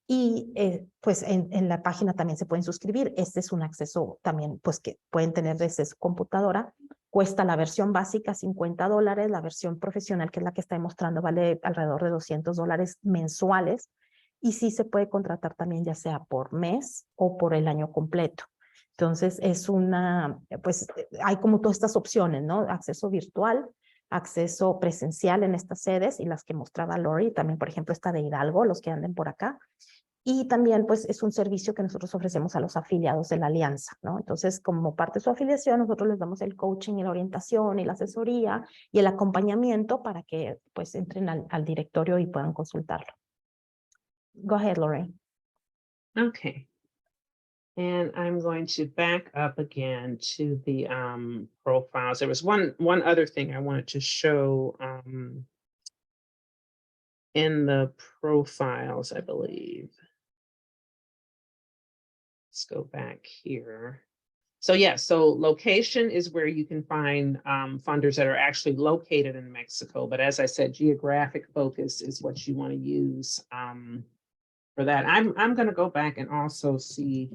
Y pues en la página también se pueden suscribir. Este es un acceso también pues que pueden tener desde su computadora. Cuesta la versión básica $50, la versión profesional, que es la que está mostrando, vale alrededor de $200 mensuales. Y sí se puede contratar también ya sea por mes o por el año completo. Entonces es pues hay como todas estas opciones, ¿no? Acceso virtual, acceso presencial en estas sedes y las que mostraba Lori, también por ejemplo esta de Hidalgo, los que anden por acá. Y también pues es un servicio que nosotros ofrecemos a los afiliados de la alianza, ¿no? Entonces como parte de su afiliación nosotros les damos el coaching y la orientación y la asesoría y el acompañamiento para que pues entren al directorio y puedan consultarlo. Go ahead, Lori. Okay. And I'm going to back up again to the profiles. There was one other thing I wanted to show in the profiles, I believe. Let's go back here. So yeah, so location is where you can find funders that are actually located in Mexico. But as I said, geographic focus is what you want to use for that. I'm going to go back and also see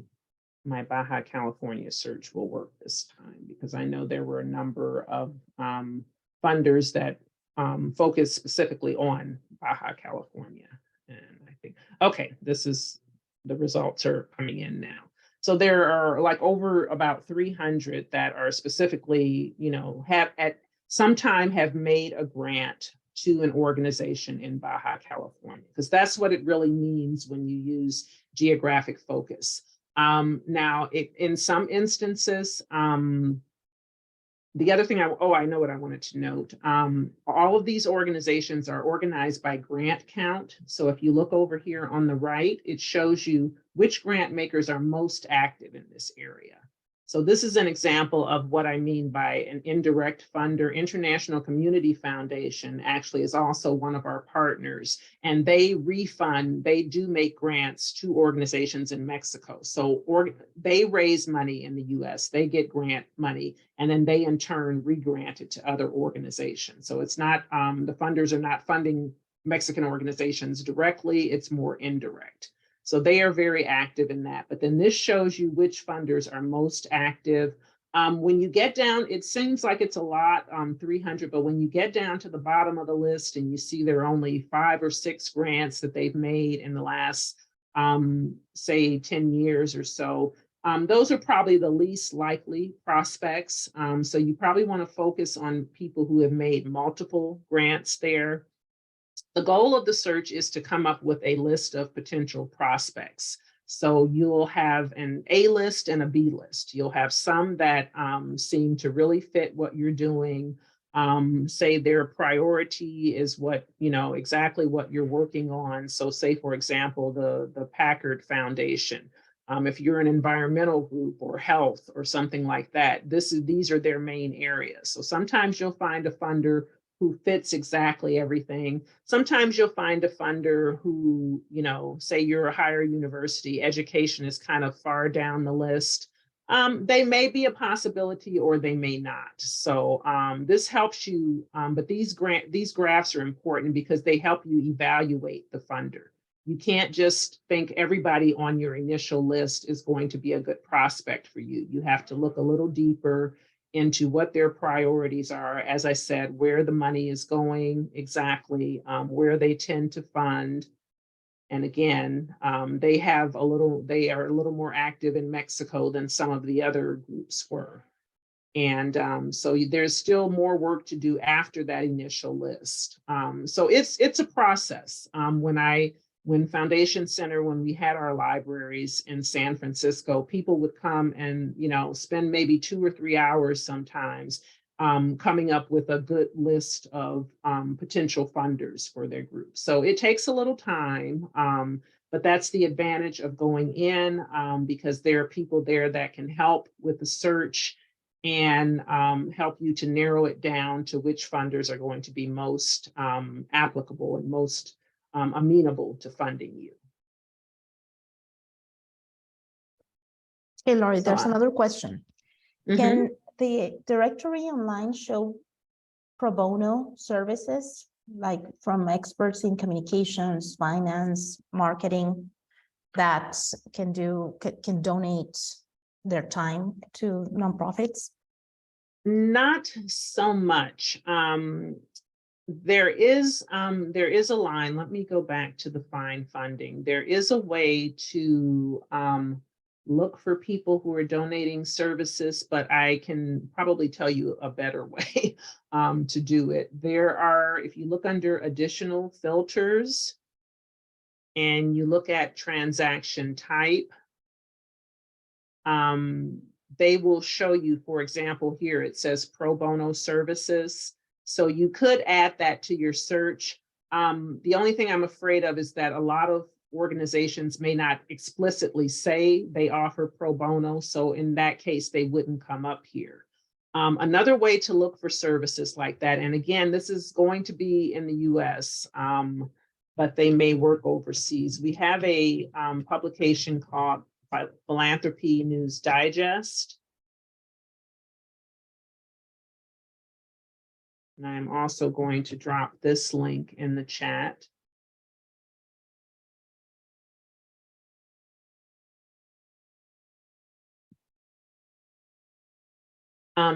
my Baja California search will work this time, because I know there were a number of funders that focus specifically on Baja California. And I think, okay, the results are coming in now. So there are like over about 300 that are specifically, have at some time have made a grant to an organization in Baja California, because that's what it really means when you use geographic focus. Now, in some instances, the other thing I know what I wanted to note. All of these organizations are organized by grant count. So if you look over here on the right, it shows you which grant makers are most active in this area. So this is an example of what I mean by an indirect funder. International Community Foundation actually is also one of our partners, and they do make grants to organizations in Mexico. So they raise money in the US, they get grant money, and then they in turn re-grant it to other organizations. So it's not, the funders are not funding Mexican organizations directly, it's more indirect. So they are very active in that. But then this shows you which funders are most active. When you get down, it seems like it's a lot, 300, but when you get down to the bottom of the list and you see there are only 5 or 6 grants that they've made in the last, say 10 years or so, those are probably the least likely prospects. So you probably want to focus on people who have made multiple grants there. The goal of the search is to come up with a list of potential prospects. So you'll have an A list and a B list. You'll have some that seem to really fit what you're doing. Say their priority is what, exactly what you're working on. So say, for example, the Packard Foundation. If you're an environmental group or health or something like that, these are their main areas. So sometimes you'll find a funder who fits exactly everything. Sometimes you'll find a funder who, you know, say you're a higher university, education is kind of far down the list. They may be a possibility or they may not. So this helps you, but these graphs are important because they help you evaluate the funder. You can't just think everybody on your initial list is going to be a good prospect for you. You have to look a little deeper into what their priorities are. As I said, where the money is going exactly, where they tend to fund. And again, they are a little more active in Mexico than some of the other groups were. And so there's still more work to do after that initial list. So it's a process. When Foundation Center, when we had our libraries in San Francisco, people would come and, you know, spend maybe 2 or 3 hours sometimes coming up with a good list of potential funders for their group. So it takes a little time, but that's the advantage of going in because there are people there that can help with the search and help you to narrow it down to which funders are going to be most applicable and most amenable to funding you. Hey, Lori, So there's another question. Mhm. Can the directory online show pro bono services, like from experts in communications, finance, marketing, that can donate their time to nonprofits? Not so much. There is a line. Let me go back to the find funding. There is a way to look for people who are donating services, but I can probably tell you a better way to do it. There are, if you look under additional filters and you look at transaction type, they will show you, for example, here it says pro bono services. So you could add that to your search. The only thing I'm afraid of is that a lot of organizations may not explicitly say they offer pro bono. So in that case, they wouldn't come up here. Another way to look for services like that, and again, this is going to be in the US, but they may work overseas. We have a publication called Philanthropy News Digest. And I'm also going to drop this link in the chat.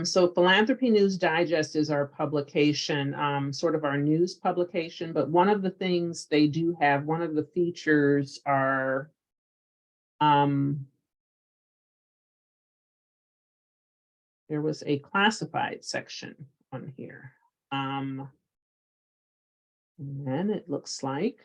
So Philanthropy News Digest is our publication, sort of our news publication, but one of the things they do have, one of the features are there was a classified section on here. And it looks like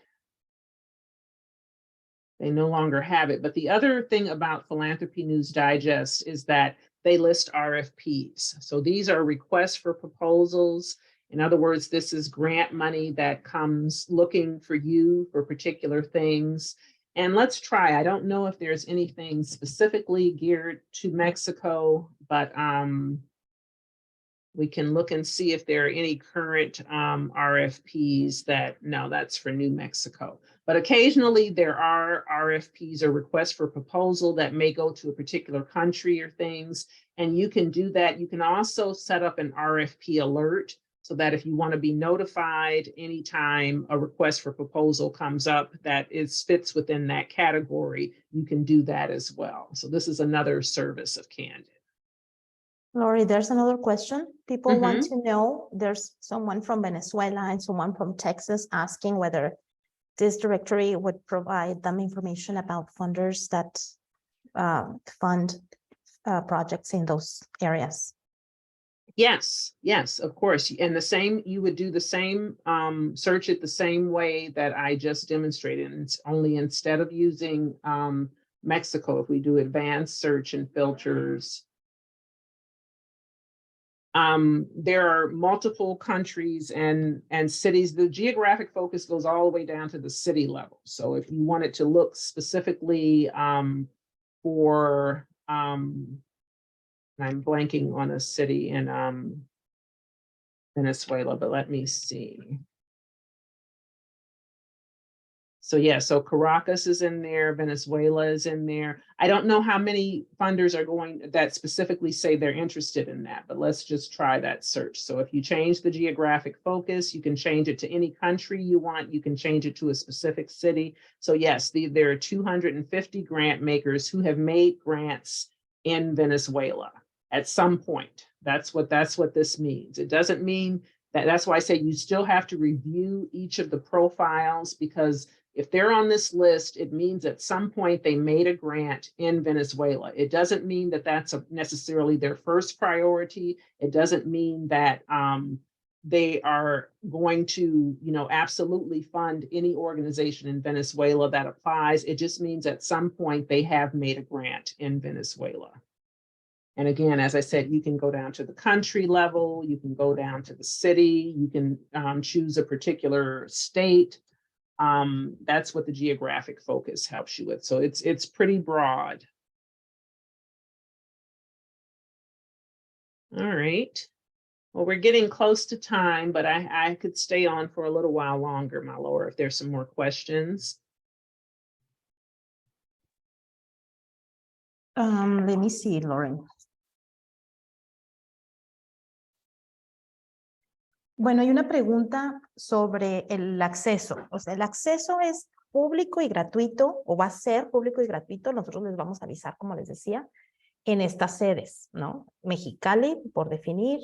they no longer have it. But the other thing about Philanthropy News Digest is that they list RFPs. So these are requests for proposals. In other words, this is grant money that comes looking for you for particular things. And let's try, I don't know if there's anything specifically geared to Mexico, but we can look and see if there are any current RFPs that, no, that's for New Mexico. But occasionally there are RFPs or requests for proposal that may go to a particular country or things, and you can do that. You can also set up an RFP alert so that if you want to be notified anytime a request for proposal comes up that fits within that category, you can do that as well. So this is another service of Candid. Lori, there's another question. People want to know, there's someone from Venezuela and someone from Texas asking whether this directory would provide them information about funders that fund projects in those areas. Yes, yes, of course. And the same, you would do the same, search it the same way that I just demonstrated. And it's only instead of using Mexico, if we do advanced search and filters, there are multiple countries and cities. The geographic focus goes all the way down to the city level. So if you wanted to look specifically for, I'm blanking on a city in Venezuela, but let me see. So yeah, so Caracas is in there, Venezuela is in there. I don't know how many funders are going that specifically say they're interested in that, but let's just try that search. So if you change the geographic focus, you can change it to any country you want. You can change it to a specific city. So yes, there are 250 grant makers who have made grants in Venezuela at some point. That's what this means. It doesn't mean that. That's why I say you still have to review each of the profiles, because if they're on this list, it means at some point they made a grant in Venezuela. It doesn't mean that that's necessarily their first priority. It doesn't mean that they are going to, absolutely fund any organization in Venezuela that applies. It just means at some point they have made a grant in Venezuela. And again, as I said, you can go down to the country level, you can go down to the city, you can choose a particular state. That's what the geographic focus helps you with. So it's pretty broad. All right. Well, we're getting close to time, but I could stay on for a little while longer, my Laura, if there's some more questions. Let me see, Lauren. Bueno, hay una pregunta sobre el acceso. O sea, el acceso es público y gratuito, o va a ser público y gratuito. Nosotros les vamos a avisar, como les decía, en estas sedes, ¿no? Mexicali, por definir,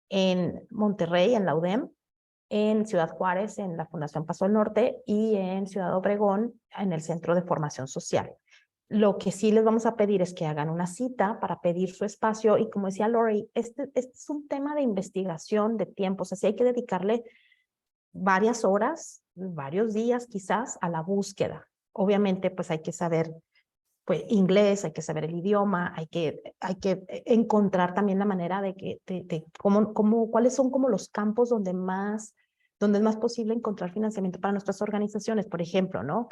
en Monterrey, en la UDEM, en Ciudad Juárez, en la Fundación Paso del Norte, y en Ciudad Obregón, en el Centro de Formación Social. Lo que sí les vamos a pedir es que hagan una cita para pedir su espacio, y como decía Lori, este es un tema de investigación, de tiempo, o sea, sí hay que dedicarle varias horas, varios días quizás a la búsqueda. Obviamente, pues hay que saber pues, inglés, hay que saber el idioma, hay que encontrar también la manera de cuáles son como los campos donde es más posible encontrar financiamiento para nuestras organizaciones, por ejemplo, ¿no?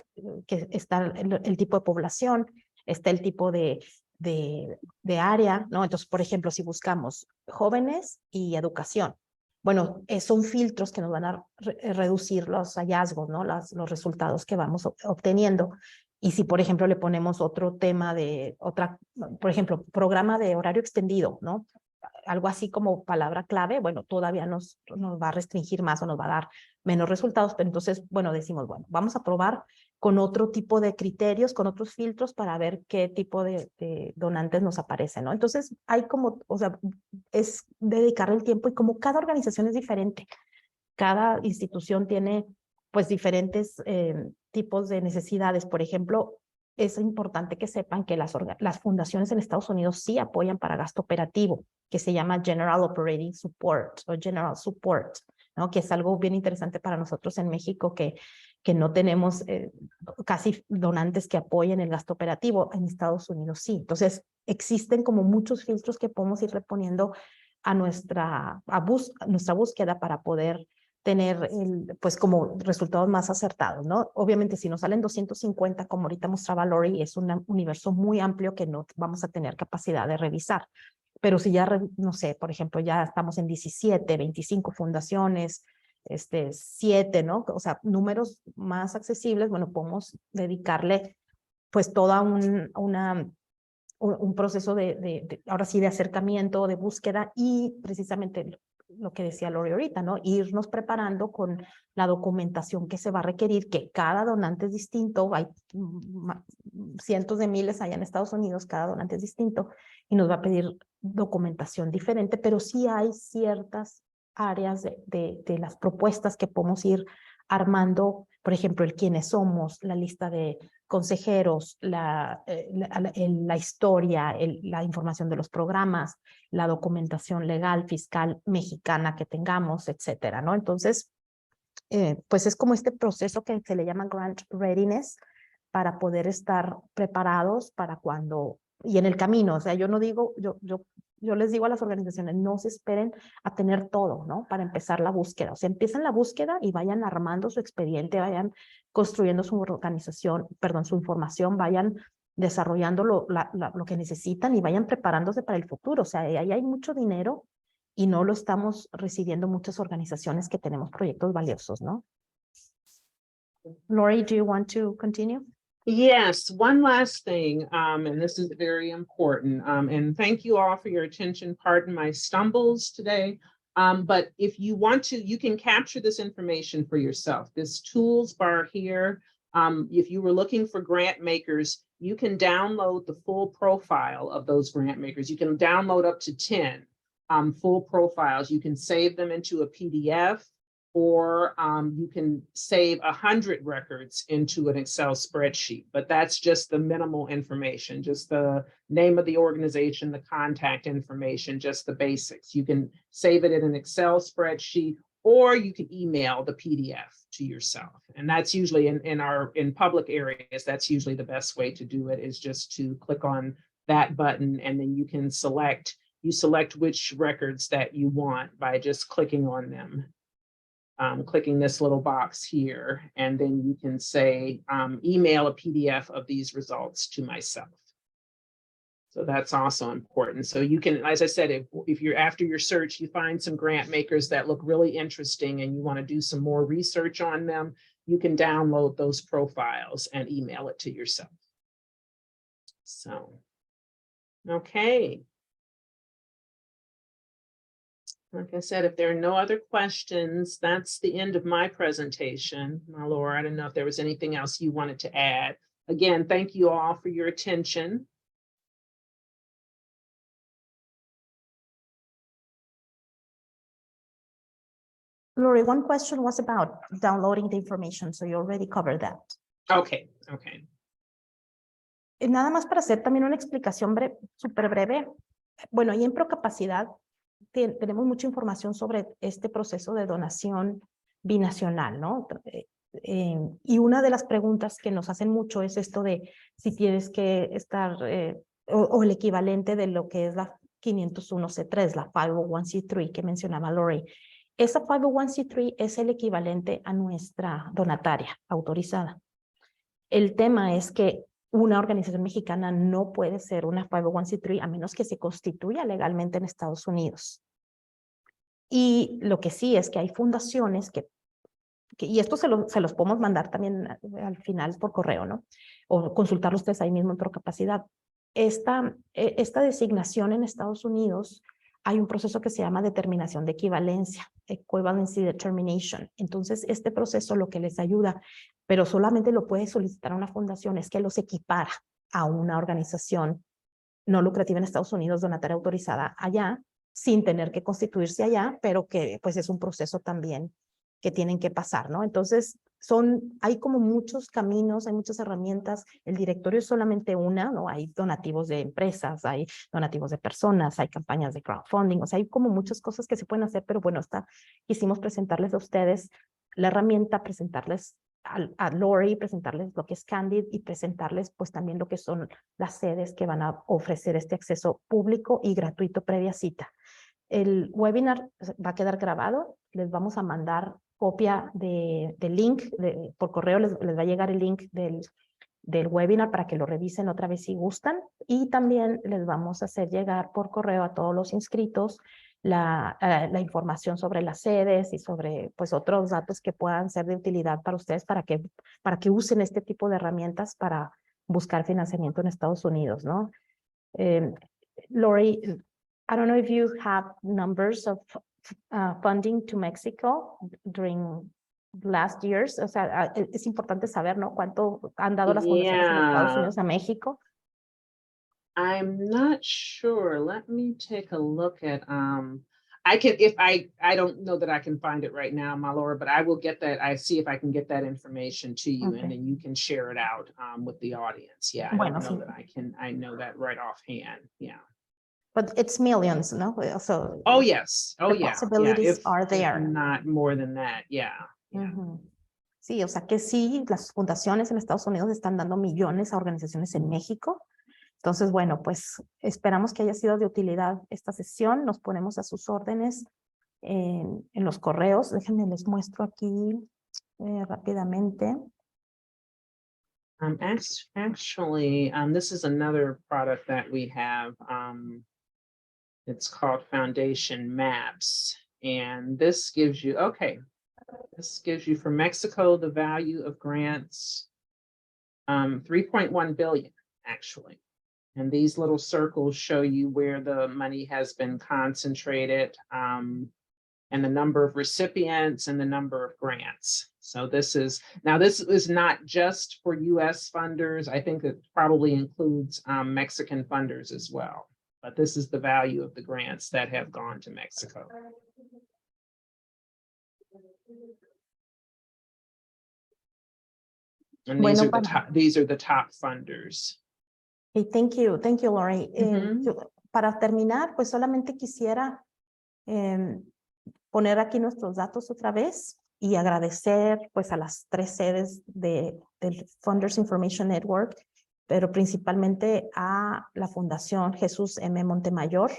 Que está el tipo de población, está el tipo de área, ¿no? Entonces, por ejemplo, si buscamos jóvenes y educación, bueno, son filtros que nos van a reducir los hallazgos, ¿no? Los resultados que vamos obteniendo. Y si, por ejemplo, le ponemos otro tema por ejemplo, programa de horario extendido, ¿no? Algo así como palabra clave, bueno, todavía nos va a restringir más o nos va a dar menos resultados, pero entonces, bueno, decimos, bueno, vamos a probar con otro tipo de criterios, con otros filtros para ver qué tipo de donantes nos aparecen, ¿no? Entonces, hay como, o sea, es dedicarle el tiempo, y como cada organización es diferente, cada institución tiene pues diferentes tipos de necesidades. Por ejemplo, es importante que sepan que las fundaciones en Estados Unidos sí apoyan para gasto operativo, que se llama General Operating Support o General Support, ¿no? Que es algo bien interesante para nosotros en México, que no tenemos casi donantes que apoyen el gasto operativo. En Estados Unidos sí. Entonces, existen como muchos filtros que podemos ir reponiendo a nuestra búsqueda para poder tener pues como resultados más acertados, ¿no? Obviamente si nos salen 250, como ahorita mostraba Lori, es un universo muy amplio que no vamos a tener capacidad de revisar. Pero si ya, no sé, por ejemplo, ya estamos en 17, 25 fundaciones, 7, ¿no? O sea, números más accesibles, bueno, podemos dedicarle pues toda un proceso ahora sí, de acercamiento, de búsqueda, y precisamente lo que decía Lori ahorita, ¿no? Irnos preparando con la documentación que se va a requerir, que cada donante es distinto, hay cientos de miles allá en Estados Unidos, cada donante es distinto, y nos va a pedir documentación diferente, pero sí hay ciertas áreas de las propuestas que podemos ir armando, por ejemplo, el quiénes somos, la lista de consejeros, la historia, la información de los programas, la documentación legal, fiscal, mexicana que tengamos, etcétera, ¿no? Entonces, pues es como este proceso que se le llama grant readiness, para poder estar preparados para cuando, y en el camino, o sea, yo no digo, yo les digo a las organizaciones, no se esperen a tener todo, ¿no? Para empezar la búsqueda. O sea, empiezan la búsqueda y vayan armando su expediente, vayan construyendo su organización, perdón, su información, vayan desarrollando lo que necesitan y vayan preparándose para el futuro. O sea, ahí hay mucho dinero y no lo estamos recibiendo muchas organizaciones que tenemos proyectos valiosos, ¿no? Lori, do you want to continue? Yes, one last thing, and this is very important, and thank you all for your attention. Pardon my stumbles today, but if you want to, you can capture this information for yourself. This tools bar here, if you were looking for grant makers, you can download the full profile of those grant makers. You can download up to 10 full profiles. You can save them into a PDF, or you can save 100 records into an Excel spreadsheet, but that's just the minimal information, just the name of the organization, the contact information, just the basics. You can save it in an Excel spreadsheet, or you can email the PDF to yourself. And that's usually in public areas, that's usually the best way to do it, is just to click on that button, and then you can select which records that you want by just clicking on them. Clicking this little box here, and then you can say, email a PDF of these results to myself. So that's also important. So you can, as I said, if you're after your search, you find some grant makers that look really interesting and you want to do some more research on them, you can download those profiles and email it to yourself. So, okay. Like I said, if there are no other questions, that's the end of my presentation. Now, Laura, I don't know if there was anything else you wanted to add. Again, thank you all for your attention. Lori, one question was about downloading the information, so you already covered that. Okay, okay. Nada más para hacer también una explicación súper breve. Bueno, ahí en Procapacidad tenemos mucha información sobre este proceso de donación binacional, ¿no? Y una de las preguntas que nos hacen mucho es esto de si tienes que estar, o el equivalente de lo que es la 501c3, la 501c3 que mencionaba Lori. Esa 501c3 es el equivalente a nuestra donataria autorizada. El tema es que una organización mexicana no puede ser una 501c3 a menos que se constituya legalmente en Estados Unidos. Y lo que sí es que hay fundaciones y esto se los podemos mandar también al final por correo, ¿no? O consultarlo ustedes ahí mismo en Procapacidad. Esta designación en Estados Unidos, hay un proceso que se llama determinación de equivalencia, equivalency determination. Entonces, este proceso lo que les ayuda, pero solamente lo puede solicitar una fundación, es que los equipara a una organización no lucrativa en Estados Unidos, donataria autorizada allá, sin tener que constituirse allá, pero que pues es un proceso también que tienen que pasar, ¿no? Entonces, hay como muchos caminos, hay muchas herramientas. El directorio es solamente una, ¿no? Hay donativos de empresas, hay donativos de personas, hay campañas de crowdfunding, o sea, hay como muchas cosas que se pueden hacer, pero bueno, quisimos presentarles a ustedes la herramienta, presentarles a Lori, presentarles lo que es Candid y presentarles pues también lo que son las sedes que van a ofrecer este acceso público y gratuito previa cita. El webinar va a quedar grabado, les vamos a mandar copia del link, por correo les va a llegar el link del webinar para que lo revisen otra vez si gustan, y también les vamos a hacer llegar por correo a todos los inscritos la información sobre las sedes y sobre pues otros datos que puedan ser de utilidad para ustedes para que usen este tipo de herramientas para buscar financiamiento en Estados Unidos, ¿no? Lori, I don't know if you have numbers of funding to Mexico during last years. O sea, es importante saber, ¿no? ¿Cuánto han dado las fundaciones en Estados Unidos a México? I'm not sure. Let me take a look at, I can, if I don't know that I can find it right now, my Laura, but I will get that. I see if I can get that information to you, and then you can share it out with the audience. Yeah, I don't know that I know that right offhand. Yeah. But it's millions, no? So oh, yes. Oh, yeah. Possibilities are there. If not more than that. Yeah. Sí, o sea que sí, las fundaciones en Estados Unidos están dando millones a organizaciones en México. Entonces, bueno, pues esperamos que haya sido de utilidad esta sesión. Nos ponemos a sus órdenes en los correos. Déjenme les muestro aquí rápidamente. Actually, this is another product that we have. It's called Foundation Maps. And this gives you, okay, this gives you for Mexico, the value of grants, 3.1 billion, actually. And these little circles show you where the money has been concentrated, and the number of recipients and the number of grants. So this is not just for US funders. I think it probably includes Mexican funders as well. But this is the value of the grants that have gone to Mexico. And Bueno, these are the top funders. Okay, thank you, Lori. Para terminar, pues solamente quisiera poner aquí nuestros datos otra vez y agradecer pues a las 3 sedes del Funders Information Network, pero principalmente a la Fundación Jesús M. Montemayor,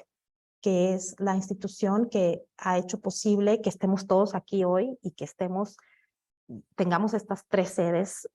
que es la institución que ha hecho posible que estemos todos aquí hoy y que tengamos estas 3 sedes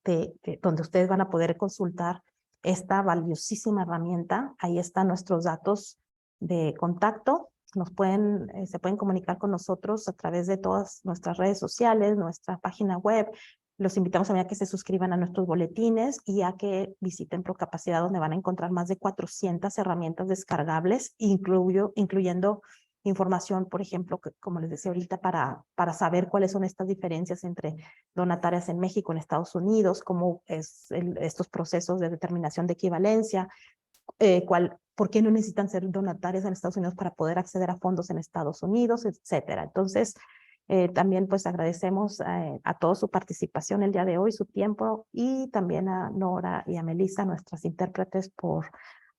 donde ustedes van a poder consultar esta valiosísima herramienta. Ahí están nuestros datos de contacto. Se pueden comunicar con nosotros a través de todas nuestras redes sociales, nuestra página web. Los invitamos también a que se suscriban a nuestros boletines y a que visiten Procapacidad, donde van a encontrar más de 400 herramientas descargables, incluyendo información, por ejemplo, como les decía ahorita, para saber cuáles son estas diferencias entre donatarias en México, en Estados Unidos, cómo es estos procesos de determinación de equivalencia, por qué no necesitan ser donatarias en Estados Unidos para poder acceder a fondos en Estados Unidos, etcétera. Entonces, también pues agradecemos a todos su participación el día de hoy, su tiempo, y también a Nora y a Melissa, nuestras intérpretes, por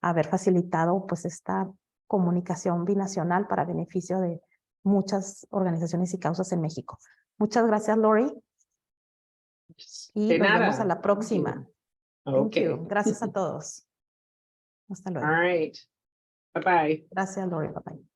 haber facilitado pues esta comunicación binacional para beneficio de muchas organizaciones y causas en México. Muchas gracias, Lori. Y nos vemos a la próxima. Thank you. Gracias a todos. Hasta luego. All right. Bye-bye. Gracias, Lori. Bye-bye.